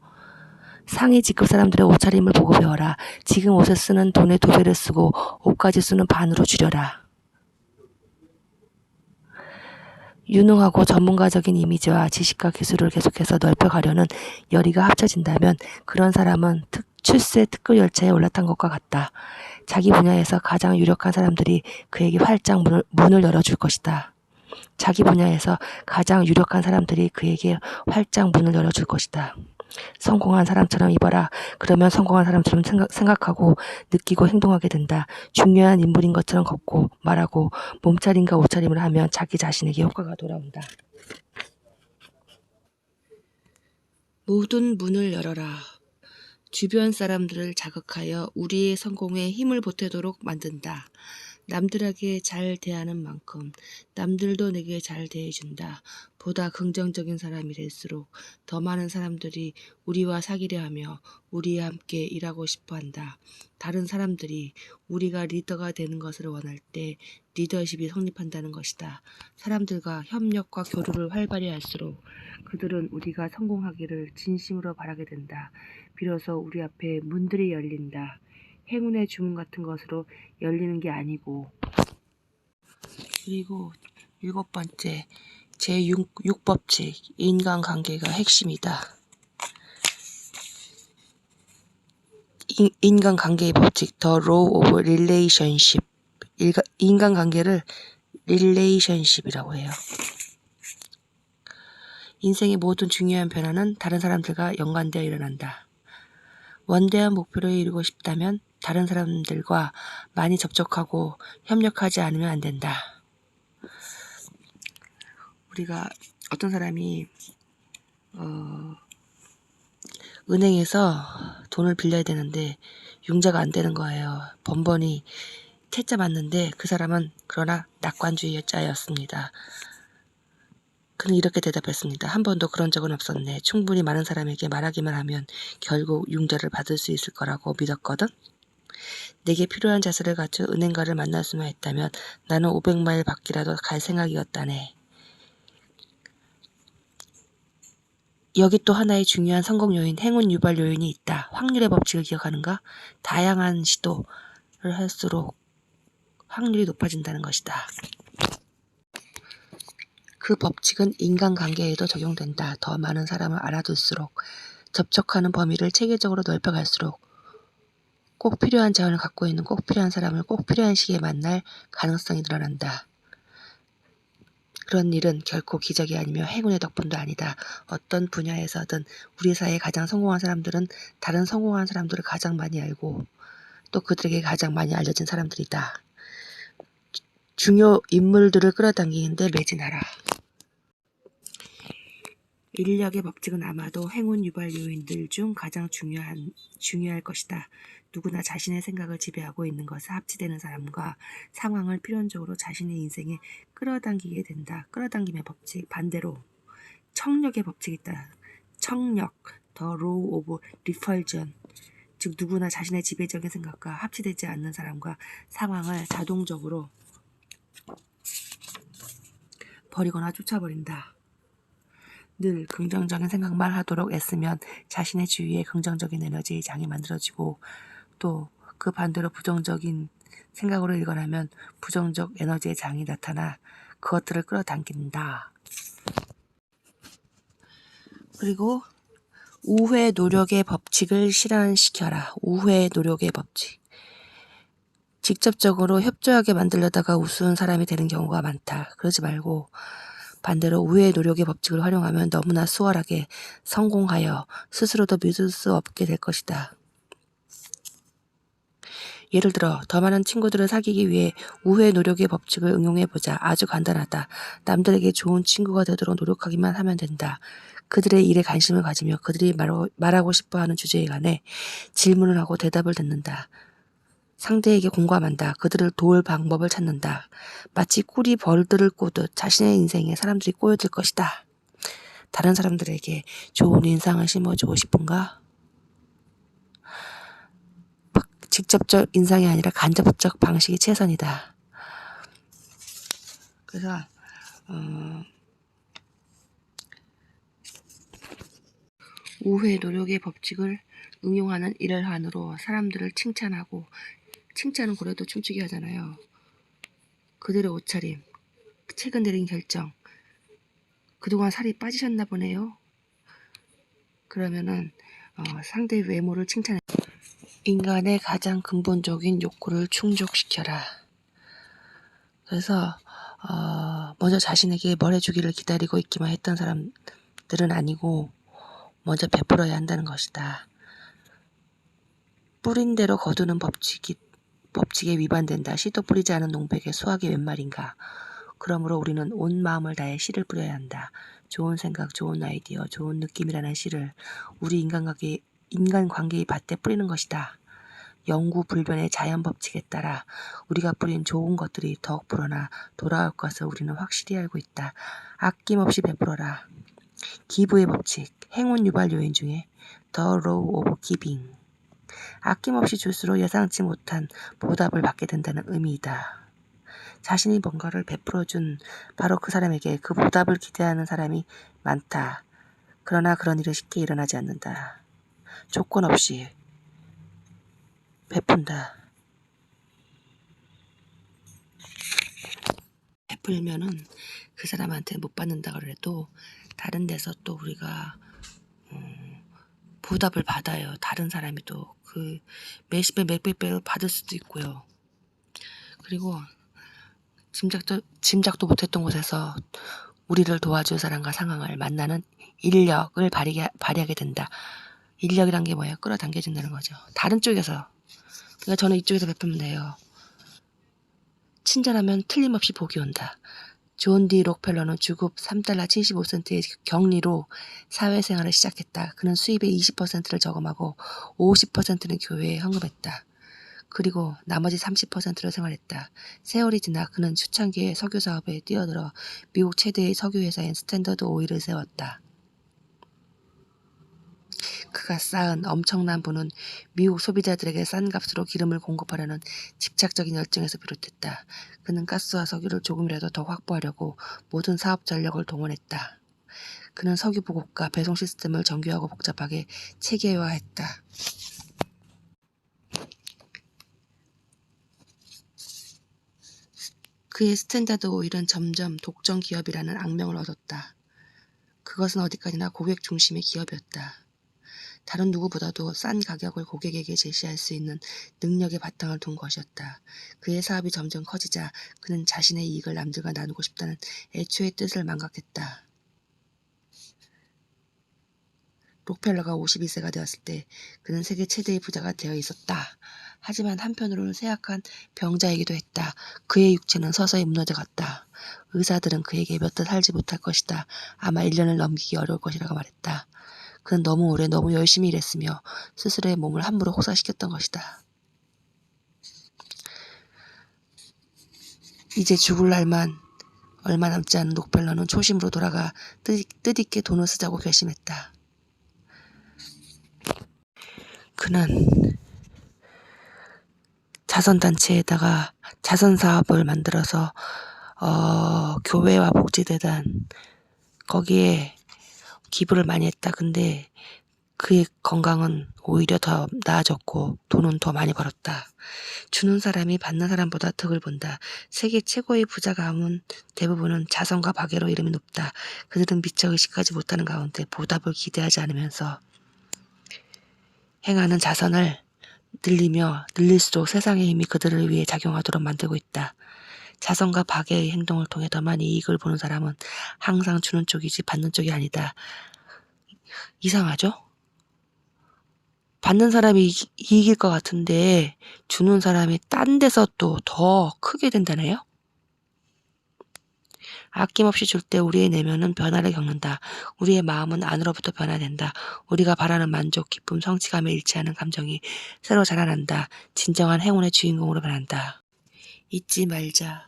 상위 직급 사람들의 옷차림을 보고 배워라. 지금 옷에 쓰는 돈의 2배를 쓰고 옷가지 수는 반으로 줄여라. 유능하고 전문가적인 이미지와 지식과 기술을 계속해서 넓혀가려는 열의가 합쳐진다면 그런 사람은 출세 특급 열차에 올라탄 것과 같다. 자기 분야에서 가장 유력한 사람들이 그에게 활짝 문을 열어줄 것이다. 자기 분야에서 가장 유력한 사람들이 그에게 활짝 문을 열어줄 것이다. 성공한 사람처럼 입어라. 그러면 성공한 사람처럼 생각하고 느끼고 행동하게 된다. 중요한 인물인 것처럼 걷고 말하고 몸차림과 옷차림을 하면 자기 자신에게 효과가 돌아온다. 모든 문을 열어라. 주변 사람들을 자극하여 우리의 성공에 힘을 보태도록 만든다. 남들에게 잘 대하는 만큼 남들도 내게 잘 대해준다. 보다 긍정적인 사람이 될수록 더 많은 사람들이 우리와 사귀려 하며 우리와 함께 일하고 싶어 한다. 다른 사람들이 우리가 리더가 되는 것을 원할 때 리더십이 성립한다는 것이다. 사람들과 협력과 교류를 활발히 할수록 그들은 우리가 성공하기를 진심으로 바라게 된다. 비로소 우리 앞에 문들이 열린다. 행운의 주문 같은 것으로 열리는 게 아니고 그리고 7번째, 제6법칙, 인간관계가 핵심이다. 인간관계의 법칙, The Law of Relationship. 인간관계를 relationship이라고 해요. 인생의 모든 중요한 변화는 다른 사람들과 연관되어 일어난다. 원대한 목표를 이루고 싶다면 다른 사람들과 많이 접촉하고 협력하지 않으면 안 된다. 우리가 어떤 사람이 은행에서 돈을 빌려야 되는데 융자가 안 되는 거예요. 번번이 퇴짜 맞는데 그 사람은 그러나 낙관주의자였습니다. 그는 이렇게 대답했습니다. 한 번도 그런 적은 없었네. 충분히 많은 사람에게 말하기만 하면 결국 융자를 받을 수 있을 거라고 믿었거든. 내게 필요한 자세를 갖춘 은행가를 만날 수만 있다면 나는 500마일 밖이라도 갈 생각이었다네. 여기 또 하나의 중요한 성공 요인, 행운 유발 요인이 있다. 확률의 법칙을 기억하는가? 다양한 시도를 할수록 확률이 높아진다는 것이다. 그 법칙은 인간관계에도 적용된다. 더 많은 사람을 알아둘수록, 접촉하는 범위를 체계적으로 넓혀갈수록 꼭 필요한 자원을 갖고 있는 꼭 필요한 사람을 꼭 필요한 시기에 만날 가능성이 늘어난다. 그런 일은 결코 기적이 아니며 행운의 덕분도 아니다. 어떤 분야에서든 우리 사회에 가장 성공한 사람들은 다른 성공한 사람들을 가장 많이 알고 또 그들에게 가장 많이 알려진 사람들이다. 중요 인물들을 끌어당기는데 매진하라. 인력의 법칙은 아마도 행운 유발 요인들 중 가장 중요할 것이다. 누구나 자신의 생각을 지배하고 있는 것에 합치되는 사람과 상황을 필연적으로 자신의 인생에 끌어당기게 된다. 끌어당김의 법칙, 반대로 청력의 법칙이 있다. 청력, The Law of Repulsion, 즉 누구나 자신의 지배적인 생각과 합치되지 않는 사람과 상황을 자동적으로 버리거나 쫓아버린다. 늘 긍정적인 생각만 하도록 애쓰면 자신의 주위에 긍정적인 에너지의 장이 만들어지고 또 그 반대로 부정적인 생각으로 일관하면 부정적 에너지의 장이 나타나 그것들을 끌어당긴다. 그리고 우회 노력의 법칙을 실현시켜라. 우회 노력의 법칙. 직접적으로 협조하게 만들려다가 우스운 사람이 되는 경우가 많다. 그러지 말고 반대로 우회 노력의 법칙을 활용하면 너무나 수월하게 성공하여 스스로도 믿을 수 없게 될 것이다. 예를 들어 더 많은 친구들을 사귀기 위해 우회 노력의 법칙을 응용해보자. 아주 간단하다. 남들에게 좋은 친구가 되도록 노력하기만 하면 된다. 그들의 일에 관심을 가지며 그들이 말하고 싶어하는 주제에 관해 질문을 하고 대답을 듣는다. 상대에게 공감한다. 그들을 도울 방법을 찾는다. 마치 꿀이 벌들을 꼬듯 자신의 인생에 사람들이 꼬여들 것이다. 다른 사람들에게 좋은 인상을 심어주고 싶은가? 직접적 인상이 아니라 간접적 방식이 최선이다. 그래서 우회 노력의 법칙을 응용하는 일환으로 사람들을 칭찬하고 칭찬은 고래도 춤추게 하잖아요. 그들의 옷차림, 최근 내린 결정, 그동안 살이 빠지셨나 보네요. 그러면은 상대의 외모를 칭찬해. 인간의 가장 근본적인 욕구를 충족시켜라. 그래서 먼저 자신에게 뭘 해주기를 기다리고 있기만 했던 사람들은 아니고 먼저 베풀어야 한다는 것이다. 뿌린 대로 거두는 법칙에 위반된다. 씨도 뿌리지 않은 농부에게 수확이 웬 말인가. 그러므로 우리는 온 마음을 다해 씨를 뿌려야 한다. 좋은 생각, 좋은 아이디어, 좋은 느낌이라는 씨를 우리 인간관계의 밭에 뿌리는 것이다. 영구불변의 자연 법칙에 따라 우리가 뿌린 좋은 것들이 더욱 불어나 돌아올 것을 우리는 확실히 알고 있다. 아낌없이 베풀어라. 기부의 법칙, 행운 유발 요인 중에 The Law of Giving. 아낌없이 줄수록 예상치 못한 보답을 받게 된다는 의미이다. 자신이 뭔가를 베풀어준 바로 그 사람에게 그 보답을 기대하는 사람이 많다. 그러나 그런 일은 쉽게 일어나지 않는다. 조건 없이 베푼다. 갚으면은 그 사람한테 못 받는다 그래도 다른 데서 또 우리가 보답을 받아요. 다른 사람이 또 그 몇십 배, 몇백 배를 받을 수도 있고요. 그리고 짐작도 못했던 곳에서 우리를 도와줄 사람과 상황을 만나는 인력을 발휘하게 된다. 인력이란 게 뭐예요? 끌어당겨진다는 거죠. 다른 쪽에서. 그러니까 저는 이쪽에서 베풀면 돼요. 친절하면 틀림없이 복이 온다. 존 디 록펠러는 주급 $3.75의 격리로 사회생활을 시작했다. 그는 수입의 20%를 저금하고 50%는 교회에 헌금했다. 그리고 나머지 30%로 생활했다. 세월이 지나 그는 초창기의 석유 사업에 뛰어들어 미국 최대의 석유 회사인 스탠더드 오일을 세웠다. 그가 쌓은 엄청난 부는 미국 소비자들에게 싼 값으로 기름을 공급하려는 집착적인 열정에서 비롯됐다. 그는 가스와 석유를 조금이라도 더 확보하려고 모든 사업 전력을 동원했다. 그는 석유 보급과 배송 시스템을 정교하고 복잡하게 체계화했다. 그의 스탠다드 오일은 점점 독점 기업이라는 악명을 얻었다. 그것은 어디까지나 고객 중심의 기업이었다. 다른 누구보다도 싼 가격을 고객에게 제시할 수 있는 능력의 바탕을 둔 것이었다. 그의 사업이 점점 커지자 그는 자신의 이익을 남들과 나누고 싶다는 애초의 뜻을 망각했다. 록펠러가 52세가 되었을 때 그는 세계 최대의 부자가 되어 있었다. 하지만 한편으로는 쇠약한 병자이기도 했다. 그의 육체는 서서히 무너져갔다. 의사들은 그에게 몇 달 살지 못할 것이다. 아마 1년을 넘기기 어려울 것이라고 말했다. 그는 너무 오래 너무 열심히 일했으며 스스로의 몸을 함부로 혹사시켰던 것이다. 이제 죽을 날만 얼마 남지 않은 록펠러는 초심으로 돌아가 뜻있게 돈을 쓰자고 결심했다. 그는 자선단체에다가 자선사업을 만들어서 교회와 복지재단 거기에 기부를 많이 했다. 근데 그의 건강은 오히려 더 나아졌고 돈은 더 많이 벌었다. 주는 사람이 받는 사람보다 덕을 본다. 세계 최고의 부자 가문 대부분은 자선과 박애로 이름이 높다. 그들은 미처 의식하지 못하는 가운데 보답을 기대하지 않으면서 행하는 자선을 늘릴수록 세상의 힘이 그들을 위해 작용하도록 만들고 있다. 자선과 박애의 행동을 통해 더 많이 이익을 보는 사람은 항상 주는 쪽이지 받는 쪽이 아니다. 이상하죠? 받는 사람이 이길 것 같은데 주는 사람이 딴 데서 또 더 크게 된다네요? 아낌없이 줄 때 우리의 내면은 변화를 겪는다. 우리의 마음은 안으로부터 변화된다. 우리가 바라는 만족, 기쁨, 성취감에 일치하는 감정이 새로 자라난다. 진정한 행운의 주인공으로 변한다. 잊지 말자.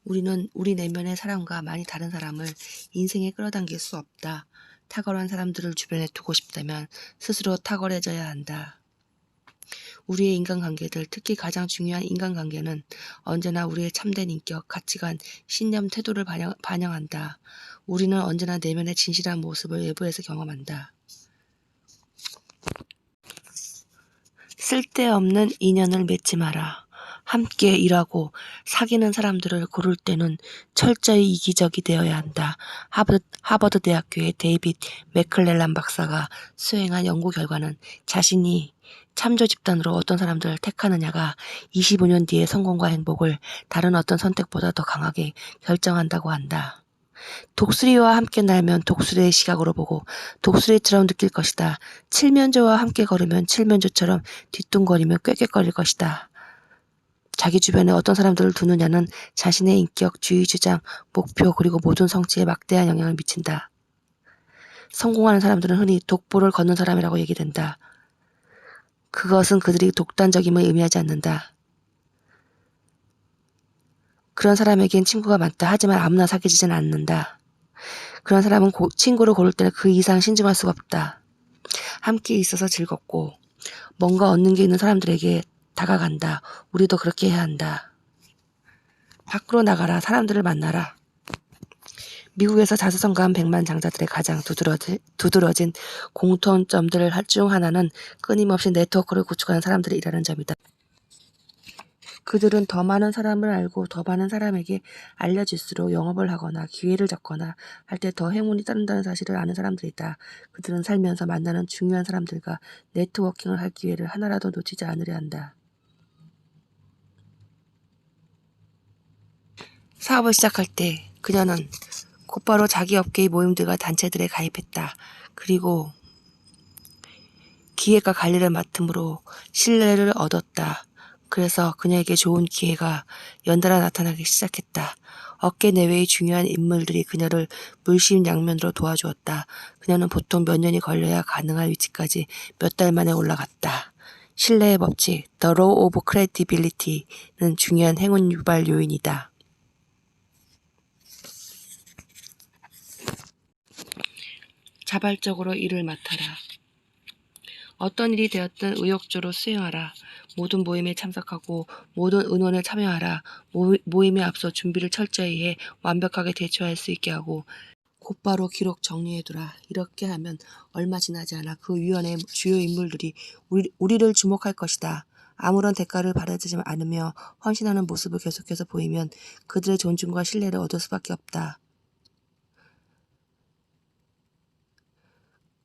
우리는 우리 내면의 사람과 많이 다른 사람을 인생에 끌어당길 수 없다. 탁월한 사람들을 주변에 두고 싶다면 스스로 탁월해져야 한다. 우리의 인간관계들, 특히 가장 중요한 인간관계는 언제나 우리의 참된 인격, 가치관, 신념, 태도를 반영한다. 우리는 언제나 내면의 진실한 모습을 외부에서 경험한다. 쓸데없는 인연을 맺지 마라. 함께 일하고 사귀는 사람들을 고를 때는 철저히 이기적이 되어야 한다. 하버드 대학교의 데이빗 맥클렐란 박사가 수행한 연구 결과는 자신이 참조 집단으로 어떤 사람들을 택하느냐가 25년 뒤의 성공과 행복을 다른 어떤 선택보다 더 강하게 결정한다고 한다. 독수리와 함께 날면 독수리의 시각으로 보고 독수리처럼 느낄 것이다. 칠면조와 함께 걸으면 칠면조처럼 뒤뚱거리며 꾀꾀거릴 것이다. 자기 주변에 어떤 사람들을 두느냐는 자신의 인격, 주의 주장, 목표 그리고 모든 성취에 막대한 영향을 미친다. 성공하는 사람들은 흔히 독보를 걷는 사람이라고 얘기된다. 그것은 그들이 독단적임을 의미하지 않는다. 그런 사람에겐 친구가 많다. 하지만 아무나 사귀지는 않는다. 그런 사람은 친구를 고를 때는 그 이상 신중할 수가 없다. 함께 있어서 즐겁고 뭔가 얻는 게 있는 사람들에게 다가간다. 우리도 그렇게 해야 한다. 밖으로 나가라. 사람들을 만나라. 미국에서 자수성가한 백만장자들의 가장 두드러진 공통점들 중 하나는 끊임없이 네트워크를 구축하는 사람들이 일하는 점이다. 그들은 더 많은 사람을 알고 더 많은 사람에게 알려질수록 영업을 하거나 기회를 잡거나 할 때 더 행운이 따른다는 사실을 아는 사람들이다. 그들은 살면서 만나는 중요한 사람들과 네트워킹을 할 기회를 하나라도 놓치지 않으려 한다. 사업을 시작할 때 그녀는 곧바로 자기 업계의 모임들과 단체들에 가입했다. 그리고 기획과 관리를 맡음으로 신뢰를 얻었다. 그래서 그녀에게 좋은 기회가 연달아 나타나기 시작했다. 업계 내외의 중요한 인물들이 그녀를 물심양면으로 도와주었다. 그녀는 보통 몇 년이 걸려야 가능한 위치까지 몇 달 만에 올라갔다. 신뢰의 법칙, The Law of Credibility는 중요한 행운 유발 요인이다. 자발적으로 일을 맡아라. 어떤 일이 되었든 의욕적으로 수행하라. 모든 모임에 참석하고 모든 의논에 참여하라. 모임에 앞서 준비를 철저히 해 완벽하게 대처할 수 있게 하고 곧바로 기록 정리해두라. 이렇게 하면 얼마 지나지 않아 그 위원회의 주요 인물들이 우리를 주목할 것이다. 아무런 대가를 바라지 않으며 헌신하는 모습을 계속해서 보이면 그들의 존중과 신뢰를 얻을 수밖에 없다.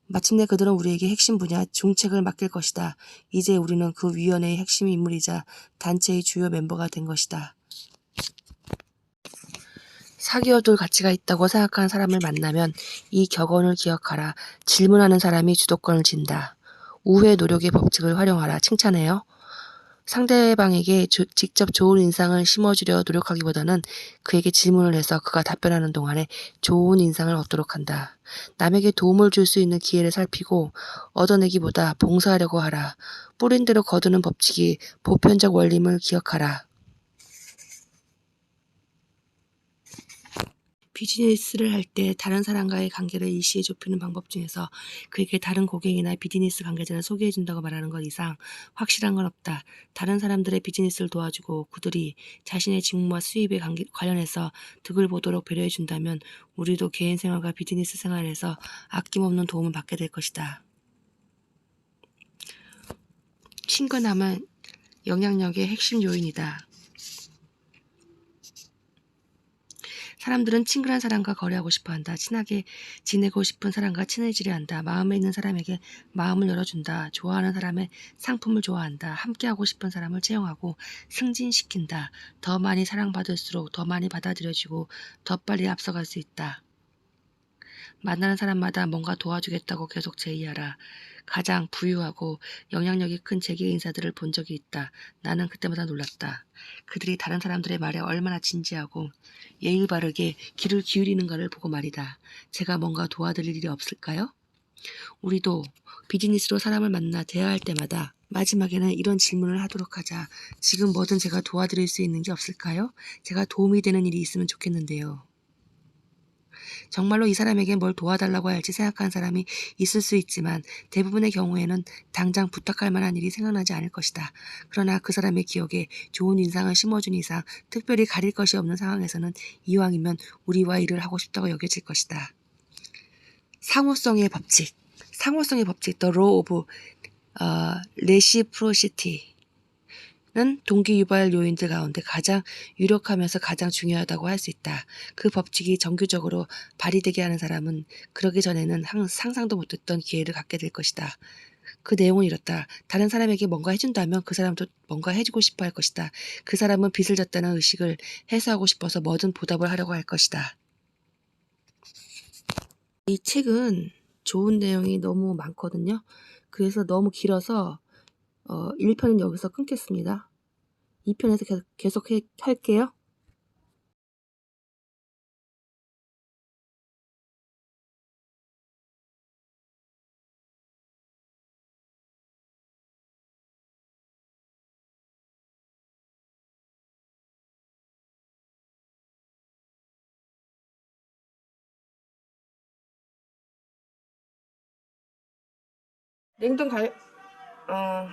마침내 그들은 우리에게 핵심 분야 중책을 맡길 것이다. 이제 우리는 그 위원회의 핵심 인물이자 단체의 주요 멤버가 된 것이다. 사기어둘 가치가 있다고 생각하는 사람을 만나면 이 격언을 기억하라. 질문하는 사람이 주도권을 진다. 우회 노력의 법칙을 활용하라. 칭찬해요. 상대방에게 직접 좋은 인상을 심어주려 노력하기보다는 그에게 질문을 해서 그가 답변하는 동안에 좋은 인상을 얻도록 한다. 남에게 도움을 줄 수 있는 기회를 살피고 얻어내기보다 봉사하려고 하라. 뿌린 대로 거두는 법칙이 보편적 원림을 기억하라. 비즈니스를 할 때 다른 사람과의 관계를 일시에 좁히는 방법 중에서 그에게 다른 고객이나 비즈니스 관계자를 소개해준다고 말하는 것 이상 확실한 건 없다. 다른 사람들의 비즈니스를 도와주고 그들이 자신의 직무와 수입에 관련해서 득을 보도록 배려해준다면 우리도 개인 생활과 비즈니스 생활에서 아낌없는 도움을 받게 될 것이다. 친근함은 영향력의 핵심 요인이다. 사람들은 친근한 사람과 거래하고 싶어한다. 친하게 지내고 싶은 사람과 친해지려 한다. 마음에 있는 사람에게 마음을 열어준다. 좋아하는 사람의 상품을 좋아한다. 함께하고 싶은 사람을 채용하고 승진시킨다. 더 많이 사랑받을수록 더 많이 받아들여지고 더 빨리 앞서갈 수 있다. 만나는 사람마다 뭔가 도와주겠다고 계속 제의하라. 가장 부유하고 영향력이 큰 재계 인사들을 본 적이 있다. 나는 그때마다 놀랐다. 그들이 다른 사람들의 말에 얼마나 진지하고 예의 바르게 귀를 기울이는가를 보고 말이다. 제가 뭔가 도와드릴 일이 없을까요? 우리도 비즈니스로 사람을 만나 대화할 때마다 마지막에는 이런 질문을 하도록 하자. 지금 뭐든 제가 도와드릴 수 있는 게 없을까요? 제가 도움이 되는 일이 있으면 좋겠는데요. 정말로 이 사람에게 뭘 도와달라고 할지 생각하는 사람이 있을 수 있지만 대부분의 경우에는 당장 부탁할 만한 일이 생각나지 않을 것이다. 그러나 그 사람의 기억에 좋은 인상을 심어준 이상 특별히 가릴 것이 없는 상황에서는 이왕이면 우리와 일을 하고 싶다고 여겨질 것이다. 상호성의 법칙, The Law of Reciprocity 는 동기 유발 요인들 가운데 가장 유력하면서 가장 중요하다고 할 수 있다. 그 법칙이 정규적으로 발휘되게 하는 사람은 그러기 전에는 상상도 못했던 기회를 갖게 될 것이다. 그 내용은 이렇다. 다른 사람에게 뭔가 해준다면 그 사람도 뭔가 해주고 싶어 할 것이다. 그 사람은 빚을 졌다는 의식을 해소하고 싶어서 뭐든 보답을 하려고 할 것이다. 이 책은 좋은 내용이 너무 많거든요. 그래서 너무 길어서 1편은 여기서 끊겠습니다. 2편에서 계속 할게요. 냉동 갈, 어,